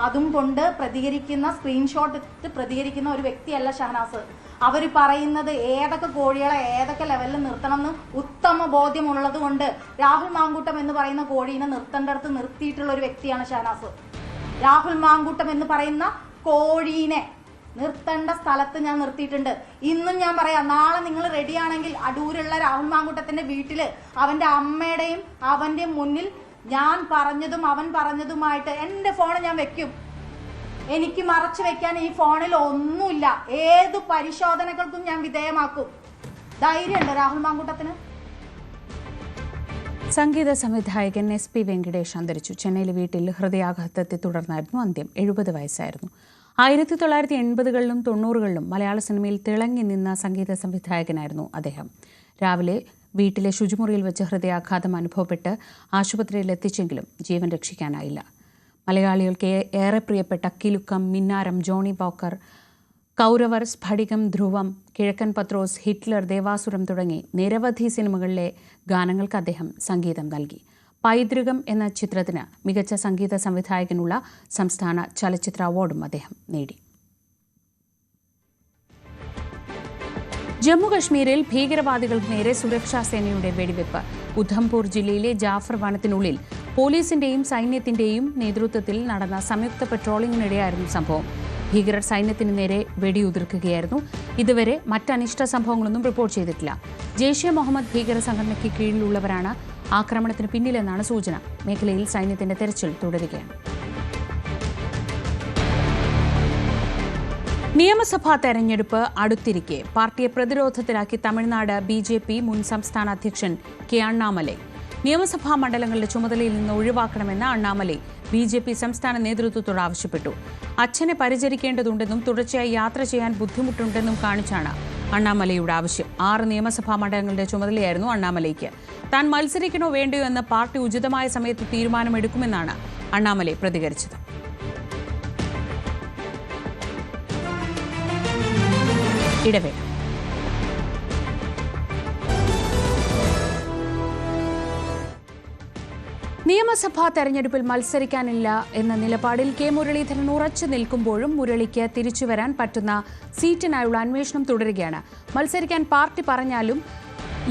അതും കൊണ്ട് പ്രതികരിക്കുന്ന, സ്ക്രീൻഷോട്ട് ഇട്ട് പ്രതികരിക്കുന്ന ഒരു വ്യക്തിയല്ല ഷഹനാസ്. അവർ പറയുന്നത് ഏതൊക്കെ കോഴികളെ ഏതൊക്കെ ലെവലിൽ നിർത്തണം എന്ന് ഉത്തമ ബോധ്യമുള്ളത് കൊണ്ട് രാഹുൽ മാങ്കൂട്ടം എന്ന് പറയുന്ന കോഴീനെ നിർത്തേണ്ടടുത്ത് നിർത്തിയിട്ടുള്ള ഒരു വ്യക്തിയാണ് ഷഹനാസ്. രാഹുൽ മാങ്കൂട്ടം എന്ന് പറയുന്ന കോഴീനെ നിർത്തേണ്ട സ്ഥലത്ത് ഞാൻ നിർത്തിയിട്ടുണ്ട്. ഇന്നും ഞാൻ പറയാം, നാളെ നിങ്ങൾ റെഡിയാണെങ്കിൽ അടൂരുള്ള രാഹുൽ മാങ്കൂട്ടത്തിന്റെ വീട്ടില് അവന്റെ അമ്മയുടെയും അവന്റെ മുന്നിൽ ഞാൻ പറഞ്ഞതും അവൻ പറഞ്ഞതുമായിട്ട് എന്റെ ഫോൺ ഞാൻ വെക്കും. എനിക്ക് മറച്ചു വെക്കാൻ ഈ ഫോണിൽ ഒന്നുമില്ല. ഏത് പരിശോധനകൾക്കും ഞാൻ വിധേയമാക്കും. ധൈര്യമുണ്ടോ രാഹുൽ മാങ്കൂട്ടത്തിന്? സംഗീത സംവിധായകൻ SP വെങ്കടേഷ് അന്തരിച്ചു. ചെന്നൈയിലെ വീട്ടിൽ ഹൃദയാഘാതത്തെ തുടർന്നായിരുന്നു അന്ത്യം. 70 വയസ്സായിരുന്നു. 1980കളിലും 90കളിലും മലയാള സിനിമയിൽ തിളങ്ങി നിന്ന സംഗീത സംവിധായകനായിരുന്നു അദ്ദേഹം. രാവിലെ വീട്ടിലെ ശുചിമുറിയിൽ വെച്ച് ഹൃദയാഘാതം അനുഭവപ്പെട്ട് ആശുപത്രിയിൽ എത്തിച്ചെങ്കിലും ജീവൻ രക്ഷിക്കാനായില്ല. മലയാളികൾക്ക് ഏറെ പ്രിയപ്പെട്ട കിലുക്കം, മിന്നാരം, ജോണി പോക്കർ, കൗരവർ, സ്ഫടികം, ധ്രുവം, കിഴക്കൻ പത്രോസ്, ഹിറ്റ്ലർ, ദേവാസുരം തുടങ്ങി നിരവധി സിനിമകളിലെ ഗാനങ്ങൾക്ക് അദ്ദേഹം സംഗീതം നൽകി. പൈതൃകം എന്ന ചിത്രത്തിന് മികച്ച സംഗീത സംവിധായകനുള്ള സംസ്ഥാന ചലച്ചിത്ര അവാർഡും അദ്ദേഹം നേടി. ജമ്മുകശ്മീരിൽ ഭീകരവാദികൾക്ക് നേരെ സുരക്ഷാ സേനയുടെ വെടിവെപ്പ്. ഉധംപൂർ ജില്ലയിലെ ജാഫർ വനത്തിനുള്ളിൽ പോലീസിന്റെയും സൈന്യത്തിന്റെയും നേതൃത്വത്തിൽ നടന്ന സംയുക്ത പെട്രോളിംഗിനിടെയായിരുന്നു സംഭവം. ഭീകരർ സൈന്യത്തിന് നേരെ വെടിയുതിർക്കുകയായിരുന്നു. ഇതുവരെ മറ്റനിഷ്ട സംഭവങ്ങളൊന്നും റിപ്പോർട്ട് ചെയ്തിട്ടില്ല. ജെയ്ഷെ മുഹമ്മദ് ഭീകര സംഘടനയ്ക്ക് കീഴിലുള്ളവരാണ് ആക്രമണത്തിന് പിന്നിലെന്നാണ് സൂചന. മേഖലയിൽ സൈന്യത്തിന്റെ തെരച്ചിൽ തുടരുകയാണ്. നിയമസഭാ തെരഞ്ഞെടുപ്പ് അടുത്തിരിക്കെ പാർട്ടിയെ പ്രതിരോധത്തിലാക്കി തമിഴ്നാട് BJP മുൻ സംസ്ഥാന അധ്യക്ഷൻ കെ അണ്ണാമലൈ. നിയമസഭാ മണ്ഡലങ്ങളുടെ ചുമതലയിൽ നിന്ന് ഒഴിവാക്കണമെന്ന് അണ്ണാമലൈ BJP സംസ്ഥാന നേതൃത്വത്തോട് ആവശ്യപ്പെട്ടു. അച്ഛനെ പരിചരിക്കേണ്ടതുണ്ടെന്നും തുടർച്ചയായി യാത്ര ചെയ്യാൻ ബുദ്ധിമുട്ടുണ്ടെന്നും കാണിച്ചാണ് അണ്ണാമലൈയുടെ ആവശ്യം. 6 നിയമസഭാ മണ്ഡലങ്ങളുടെ ചുമതലയായിരുന്നു അണ്ണാമലൈക്ക്. താൻ മത്സരിക്കണോ വേണ്ടയോ എന്ന് പാർട്ടി ഉചിതമായ സമയത്ത് തീരുമാനമെടുക്കുമെന്നാണ് അണ്ണാമലൈ പ്രതികരിച്ചത്. ഇടവേള. നിയമസഭാ തെരഞ്ഞെടുപ്പിൽ മത്സരിക്കാനില്ല എന്ന നിലപാടിൽ കെ മുരളീധരൻ ഉറച്ചു നിൽക്കുമ്പോഴും മുരളിക്ക് തിരിച്ചുവരാൻ പറ്റുന്ന സീറ്റിനായുള്ള അന്വേഷണം തുടരുകയാണ്. മത്സരിക്കാൻ പാർട്ടി പറഞ്ഞാലും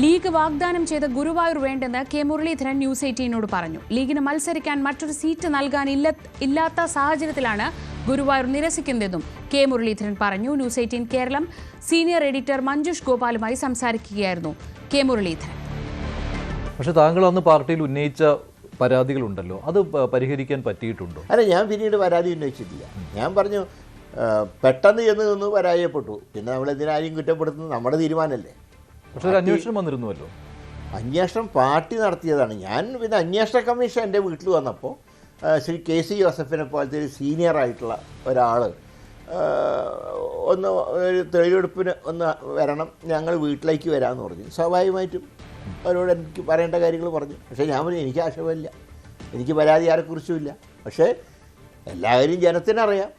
ലീഗ് വാഗ്ദാനം ചെയ്ത ഗുരുവായൂർ വേണ്ടെന്ന് കെ മുരളീധരൻ ന്യൂസ് 18നോട് പറഞ്ഞു. ലീഗിന് മത്സരിക്കാൻ മറ്റൊരു സീറ്റ് നൽകാനില്ലാത്ത സാഹചര്യത്തിലാണ് ഗുരുവായൂർ നിരസിക്കുന്നതെന്നും കെ മുരളീധരൻ പറഞ്ഞു. News 18 Keralam senior editor Manjush ഗോപാലുമായി സംസാരിക്കുകയായിരുന്നു കെ മുരളീധരൻ. പക്ഷേ താങ്കൾ അന്ന് പാർട്ടിയിൽ ഉന്നയിച്ച പരാതികളുണ്ടല്ലോ, അത് പരിഹരിക്കാൻ പറ്റിയിട്ടുണ്ടോ? അല്ല, ഞാൻ പിന്നീട് പരാതി ഉന്നയിച്ചിട്ടില്ല. ഞാൻ പറഞ്ഞു പെട്ടെന്ന് ചെന്ന് നിന്ന് പരാജയപ്പെട്ടു. പിന്നെ നമ്മളെന്തിനാരും കുറ്റപ്പെടുത്തുന്നത്? നമ്മുടെ തീരുമാനമല്ലേ. പക്ഷേ ഒരു അന്വേഷണം വന്നിരുന്നുവല്ലോ. അന്വേഷണം പാർട്ടി നടത്തിയതാണ്. ഞാൻ പിന്നെ അന്വേഷണ കമ്മീഷൻ എൻ്റെ വീട്ടിൽ വന്നപ്പോൾ ശ്രീ KC ജോസഫിനെ പോലത്തെ ഒരു സീനിയറായിട്ടുള്ള ഒരാൾ ഒന്ന് ഒരു തെളിവെടുപ്പിന് ഒന്ന് വരണം, ഞങ്ങൾ വീട്ടിലേക്ക് വരാമെന്ന് പറഞ്ഞു. സ്വാഭാവികമായിട്ടും അവരോട് എനിക്ക് പറയേണ്ട കാര്യങ്ങൾ പറഞ്ഞു. പക്ഷേ ഞാൻ പറഞ്ഞു എനിക്ക് ആശയമില്ല, എനിക്ക് പരാതി ആരെക്കുറിച്ചുമില്ല. പക്ഷേ എല്ലാവരും ജനത്തിനറിയാം,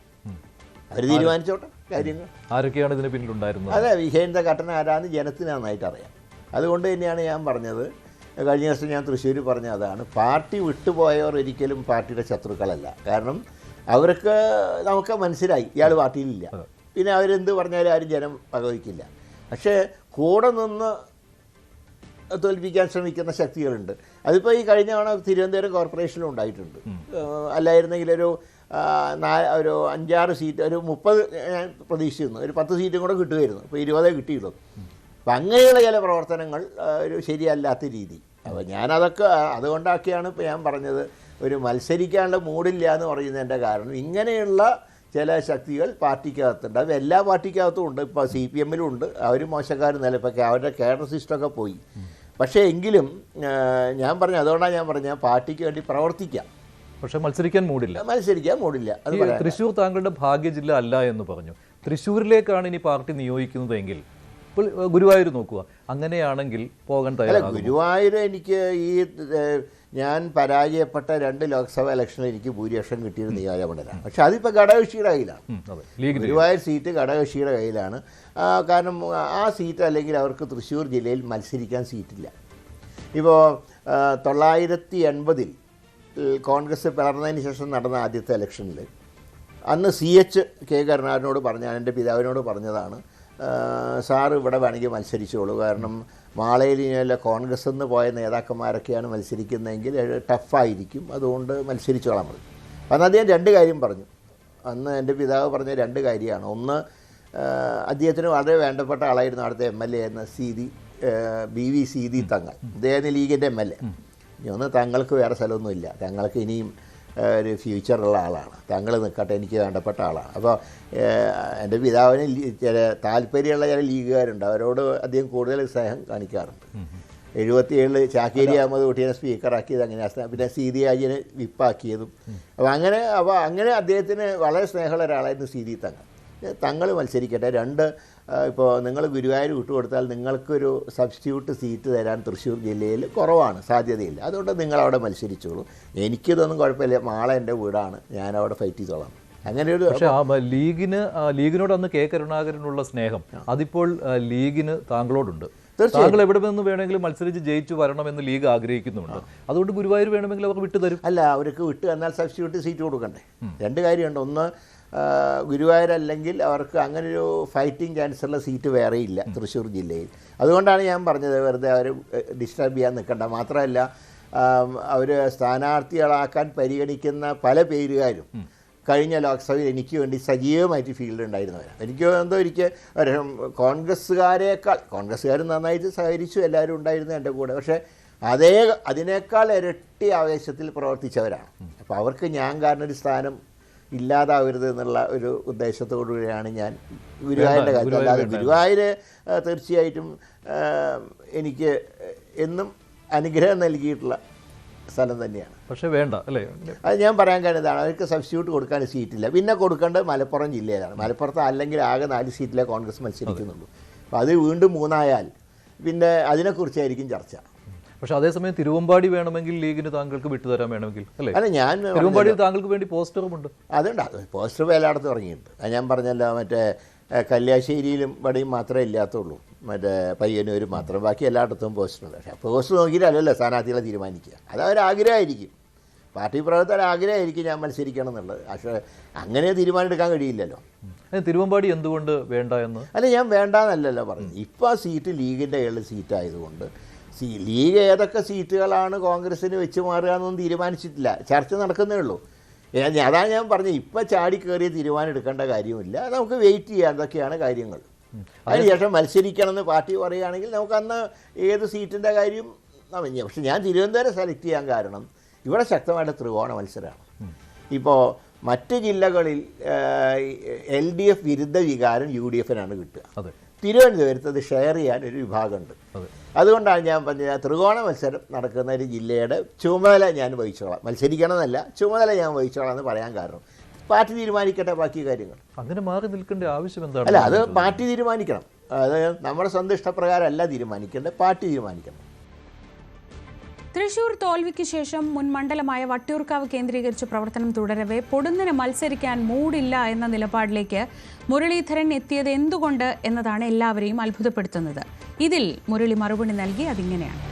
അവർ തീരുമാനിച്ചോട്ടെ കാര്യങ്ങൾ. ആരൊക്കെയാണ് ഇതിന് പിന്നിലുണ്ടായിരുന്നത്? അതെ, വിജയൻ്റെ ഘട്ടന ആരാന്ന് ജനത്തിന് നന്നായിട്ട് അറിയാം. അതുകൊണ്ട് തന്നെയാണ് ഞാൻ പറഞ്ഞത്, കഴിഞ്ഞ ദിവസം ഞാൻ തൃശ്ശൂർ പറഞ്ഞ അതാണ്, പാർട്ടി വിട്ടുപോയവർ ഒരിക്കലും പാർട്ടിയുടെ ശത്രുക്കളല്ല. കാരണം അവർക്ക് നമുക്ക് മനസ്സിലായി ഇയാൾ പാർട്ടിയിലില്ല, പിന്നെ അവരെന്ത് പറഞ്ഞാലും ആരും ജനം വകവയ്ക്കില്ല. പക്ഷേ കൂടെ നിന്ന് തോൽപ്പിക്കാൻ ശ്രമിക്കുന്ന ശക്തികളുണ്ട്. അതിപ്പോൾ ഈ കഴിഞ്ഞ തവണ തിരുവനന്തപുരം കോർപ്പറേഷനിലും ഉണ്ടായിട്ടുണ്ട്. അല്ലായിരുന്നെങ്കിൽ ഒരു 5-6 സീറ്റ്, ഒരു 30 ഞാൻ പ്രതീക്ഷിച്ചിരുന്നു, ഒരു 10 സീറ്റും കൂടെ കിട്ടുമായിരുന്നു. ഇപ്പോൾ 20 കിട്ടിയുള്ളൂ. അപ്പം അങ്ങനെയുള്ള ചില പ്രവർത്തനങ്ങൾ ഒരു ശരിയല്ലാത്ത രീതി. അപ്പോൾ ഞാനതൊക്കെ അതുകൊണ്ടാക്കിയാണ് ഇപ്പോൾ ഞാൻ പറഞ്ഞത്, ഒരു മത്സരിക്കാനുള്ള മൂഡില്ല എന്ന് പറയുന്നതിൻ്റെ കാരണം ഇങ്ങനെയുള്ള ചില ശക്തികൾ പാർട്ടിക്കകത്തുണ്ട്. അത് എല്ലാ പാർട്ടിക്കകത്തും ഉണ്ട്. ഇപ്പോൾ CPM-ലും ഉണ്ട്. അവർ മോശക്കാരെന്നല്ല, ഇപ്പോൾ അവരുടെ കേഡർ സിസ്റ്റമൊക്കെ പോയി. പക്ഷേ എങ്കിലും ഞാൻ പറഞ്ഞു, അതുകൊണ്ടാണ് ഞാൻ പറഞ്ഞ പാർട്ടിക്ക് വേണ്ടി പ്രവർത്തിക്കാം, പക്ഷേ മത്സരിക്കാൻ മൂടില്ല. അത് തൃശ്ശൂർ താങ്കളുടെ ഭാഗ്യ ജില്ല അല്ല എന്ന് പറഞ്ഞു. തൃശ്ശൂരിലേക്കാണ് ഇനി പാർട്ടി നിയോഗിക്കുന്നതെങ്കിൽ ഇപ്പോൾ ഗുരുവായൂർ നോക്കുക, അങ്ങനെയാണെങ്കിൽ പോകാൻ തയ്യാറാണ്. ഗുരുവായൂർ എനിക്ക് ഞാൻ പരാജയപ്പെട്ട 2 ലോക്സഭാ ഇലക്ഷനിൽ എനിക്ക് ഭൂരിപക്ഷം കിട്ടിയൊരു നിയോജകമണ്ഡലമാണ്. പക്ഷെ അതിപ്പോൾ ഘടകകക്ഷിയുടെ കയ്യിലാണ്. ഗുരുവായൂർ സീറ്റ് ഘടകകക്ഷിയുടെ കയ്യിലാണ്. കാരണം ആ സീറ്റ് അല്ലെങ്കിൽ അവർക്ക് തൃശ്ശൂർ ജില്ലയിൽ മത്സരിക്കാൻ സീറ്റില്ല. ഇപ്പോൾ 980 കോൺഗ്രസ് പിളർന്നതിന് ശേഷം നടന്ന ആദ്യത്തെ ഇലക്ഷനിൽ അന്ന് CH കരുണാകരനോട് ഞാൻ എൻ്റെ പിതാവിനോട് പറഞ്ഞതാണ്, സാറ് ഇവിടെ വേണമെങ്കിൽ മത്സരിച്ചോളൂ, കാരണം മാളയിലെ കോൺഗ്രസ് നിന്ന് പോയ നേതാക്കന്മാരൊക്കെയാണ് മത്സരിക്കുന്നതെങ്കിൽ ടഫായിരിക്കും, അതുകൊണ്ട് മത്സരിച്ചോളാൻ പറഞ്ഞു. അന്ന് അദ്ദേഹം 2 കാര്യം പറഞ്ഞു. അന്ന് എൻ്റെ പിതാവ് പറഞ്ഞ 2 കാര്യമാണ്. ഒന്ന്, അദ്ദേഹത്തിന് വളരെ വേണ്ടപ്പെട്ട ആളായിരുന്നു അവിടുത്തെ MLA എന്ന BV സീതി തങ്ങൾ, അദ്ദേഹം ലീഗിൻ്റെ MLA. ഒന്ന്, തങ്ങൾക്ക് വേറെ സ്ഥലമൊന്നുമില്ല, തങ്ങൾക്ക് ഇനിയും ഒരു ഫ്യൂച്ചറുള്ള ആളാണ്, തങ്ങൾ നിൽക്കട്ടെ, എനിക്ക് വേണ്ടപ്പെട്ട ആളാണ്. അപ്പോൾ എൻ്റെ പിതാവിന് ചില താല്പര്യമുള്ള ചില ലീഗുകാരുണ്ട്, അവരോട് അദ്ദേഹം കൂടുതൽ സ്നേഹം കാണിക്കാറുണ്ട്. 77 ചാക്കേരി അഹമ്മദ് കുട്ടിയെ സ്പീക്കറാക്കിയത് അങ്ങനെയാണ്, പിന്നെ സീതി ആജിനെ വിപ്പാക്കിയതും. അപ്പോൾ അങ്ങനെ അദ്ദേഹത്തിന് വളരെ സ്നേഹമുള്ള ഒരാളായിരുന്നു സീതി തങ്ങൾ മത്സരിക്കട്ടെ. 2, ഇപ്പോൾ നിങ്ങൾ ഗുരുവായൂർ വിട്ടുകൊടുത്താൽ നിങ്ങൾക്കൊരു സബ്സ്റ്റിറ്റ്യൂട്ട് സീറ്റ് തരാൻ തൃശ്ശൂർ ജില്ലയിൽ കുറവാണ്, സാധ്യതയില്ല, അതുകൊണ്ട് നിങ്ങളവിടെ മത്സരിച്ചോളൂ, എനിക്കിതൊന്നും കുഴപ്പമില്ല, മാളെ എൻ്റെ വീടാണ്, ഞാനവിടെ ഫൈറ്റ് ചെയ്തോളാം. അങ്ങനെ ഒരു പക്ഷേ ലീഗിനോട് അന്ന് കരുണാകരനുള്ള സ്നേഹം അതിപ്പോൾ ലീഗിന് താങ്കളോടുണ്ട്. താങ്കൾ എവിടെ നിന്ന് വേണമെങ്കിലും മത്സരിച്ച് ജയിച്ചു വരണമെന്ന് ലീഗ് ആഗ്രഹിക്കുന്നുണ്ട്. അതുകൊണ്ട് ഗുരുവായൂർ വേണമെങ്കിൽ അവർക്ക് വിട്ടുതരും. അല്ല, അവർക്ക് വിട്ടു തന്നാൽ സബ്സ്റ്റിറ്റ്യൂട്ട് സീറ്റ് കൊടുക്കണ്ടേ? 2 കാര്യമുണ്ട്. ഒന്ന്, ഗുരുവായൂരല്ലെങ്കിൽ അവർക്ക് അങ്ങനൊരു ഫൈറ്റിംഗ് ചാൻസുള്ള സീറ്റ് വേറെയില്ല തൃശ്ശൂർ ജില്ലയിൽ. അതുകൊണ്ടാണ് ഞാൻ പറഞ്ഞത്, വെറുതെ അവർ ഡിസ്റ്റർബ് ചെയ്യാൻ നിൽക്കണ്ട. മാത്രമല്ല, അവർ സ്ഥാനാർത്ഥികളാക്കാൻ പരിഗണിക്കുന്ന പല പേരുകാരും കഴിഞ്ഞ ലോക്സഭയിൽ എനിക്ക് വേണ്ടി സജീവമായിട്ട് ഫീൽഡ് ഉണ്ടായിരുന്നവരാണ്. എനിക്ക് എന്തോ കോൺഗ്രസ്സുകാർ നന്നായിട്ട് സഹകരിച്ചു, എല്ലാവരും ഉണ്ടായിരുന്നു എൻ്റെ കൂടെ. പക്ഷേ അതിനേക്കാൾ ഇരട്ടി ആവേശത്തിൽ പ്രവർത്തിച്ചവരാണ്. അപ്പോൾ അവർക്ക് ഞാൻ കാരണം ഒരു സ്ഥാനം ഇല്ലാതാവരുത് എന്നുള്ള ഒരു ഉദ്ദേശത്തോടു കൂടിയാണ് ഞാൻ ഗുരുവായൂരിൻ്റെ കാര്യം. അല്ലാതെ ഗുരുവായൂർ തീർച്ചയായിട്ടും എനിക്ക് എന്നും അനുഗ്രഹം നൽകിയിട്ടുള്ള സ്ഥലം തന്നെയാണ്. പക്ഷേ വേണ്ട അല്ലേ? അത് ഞാൻ പറയാൻ കഴിഞ്ഞതാണ്, അവർക്ക് സബ്സ്റ്റിറ്റ്യൂട്ട് കൊടുക്കാൻ സീറ്റില്ല. പിന്നെ കൊടുക്കേണ്ടത് മലപ്പുറം ജില്ലയിലാണ്. മലപ്പുറത്ത് അല്ലെങ്കിൽ ആകെ 4 സീറ്റിലെ കോൺഗ്രസ് മത്സരിക്കുന്നുള്ളൂ. അപ്പോൾ അത് വീണ്ടും 3 ആയാൽ പിന്നെ അതിനെക്കുറിച്ചായിരിക്കും ചർച്ച. പക്ഷെ അതേസമയം തിരുവമ്പാടി വേണമെങ്കിൽ ലീഗിന് താങ്കൾക്ക് വിട്ടുതരാൻ വേണമെങ്കിൽ അല്ലേ? അല്ല, ഞാൻ തിരുവമ്പാടിയിൽ താങ്കൾക്ക് വേണ്ടി പോസ്റ്ററുമുണ്ട്. അതുണ്ട്, അത് പോസ്റ്റർ എല്ലായിടത്തും ഇറങ്ങിയിട്ടുണ്ട്. അത് ഞാൻ പറഞ്ഞല്ലോ, മറ്റേ കല്യാശ്ശേരിയിലും ഇവിടെയും മാത്രമേ ഇല്ലാത്തുള്ളൂ, മറ്റേ പയ്യന്നൂരും മാത്രം, ബാക്കി എല്ലായിടത്തും പോസ്റ്ററുണ്ട്. പക്ഷേ പോസ്റ്റർ നോക്കിയിട്ടല്ലല്ലോ സ്ഥാനാർത്ഥികളെ തീരുമാനിക്കുക, അത് അവരാഗ്രഹമായിരിക്കും, പാർട്ടി പ്രവർത്തകർ ആഗ്രഹമായിരിക്കും ഞാൻ മത്സരിക്കണം എന്നുള്ളത്. പക്ഷേ അങ്ങനെ തീരുമാനം എടുക്കാൻ കഴിയില്ലല്ലോ. തിരുവമ്പാടി എന്തുകൊണ്ട് വേണ്ട എന്ന്? അല്ല, ഞാൻ വേണ്ടാന്നല്ലല്ലോ പറഞ്ഞു. ഇപ്പോൾ ആ സീറ്റ് ലീഗിൻ്റെ സീറ്റായതുകൊണ്ട് ലീഗ് ഏതൊക്കെ സീറ്റുകളാണ് കോൺഗ്രസ്സിന് വെച്ച് മാറുക എന്നൊന്നും തീരുമാനിച്ചിട്ടില്ല, ചർച്ച നടക്കുന്നേ ഉള്ളൂ. അതാണ് ഞാൻ പറഞ്ഞത്, ഇപ്പം ചാടി കയറിയ തീരുമാനം എടുക്കേണ്ട കാര്യമില്ല, നമുക്ക് വെയിറ്റ് ചെയ്യാം എന്തൊക്കെയാണ് കാര്യങ്ങൾ. അതിനുശേഷം മത്സരിക്കണമെന്ന് പാർട്ടി പറയുകയാണെങ്കിൽ നമുക്ക് അന്ന് ഏത് സീറ്റിൻ്റെ കാര്യം പക്ഷെ ഞാൻ തിരുവനന്തപുരം സെലക്ട് ചെയ്യാൻ കാരണം ഇവിടെ ശക്തമായിട്ട് ത്രികോണ മത്സരമാണ്. ഇപ്പോൾ മറ്റ് ജില്ലകളിൽ LDF വിരുദ്ധ വികാരം UDFനാണ് കിട്ടുക. തിരുവനന്തപുരത്ത് അത് ഷെയർ ചെയ്യാൻ ഒരു വിഭാഗമുണ്ട്. അതുകൊണ്ടാണ് ഞാൻ പറഞ്ഞത് ത്രികോണ മത്സരം നടക്കുന്ന ഒരു ജില്ലയുടെ ചുമതല ഞാൻ വഹിച്ചോളാം. മത്സരിക്കണമെന്നല്ല, ചുമതല ഞാൻ വഹിച്ചോളാം എന്ന് പറയാൻ കാരണം പാർട്ടി തീരുമാനിക്കട്ടെ ബാക്കി കാര്യങ്ങൾ. അങ്ങനെ മാറി നിൽക്കേണ്ട ആവശ്യം എന്താണ്? അല്ല, അത് പാർട്ടി തീരുമാനിക്കണം. അത് നമ്മുടെ സ്വന്തം ഇഷ്ടപ്രകാരമല്ല തീരുമാനിക്കേണ്ടത്, പാർട്ടി തീരുമാനിക്കണം. തൃശൂർ തോൽവിക്ക് ശേഷം മുൻ മണ്ഡലമായ വട്ടിയൂർക്കാവ് കേന്ദ്രീകരിച്ച് പ്രവർത്തനം തുടരവെ പൊടുന്നനെ മത്സരിക്കാൻ മൂടില്ല എന്ന നിലപാടിലേക്ക് മുരളീധരൻ എത്തിയത് എന്തുകൊണ്ട് എന്നതാണ് എല്ലാവരെയും അത്ഭുതപ്പെടുത്തുന്നത്. ഇതിൽ മുരളി മറുപടി നൽകി അതിങ്ങനെയാണ്.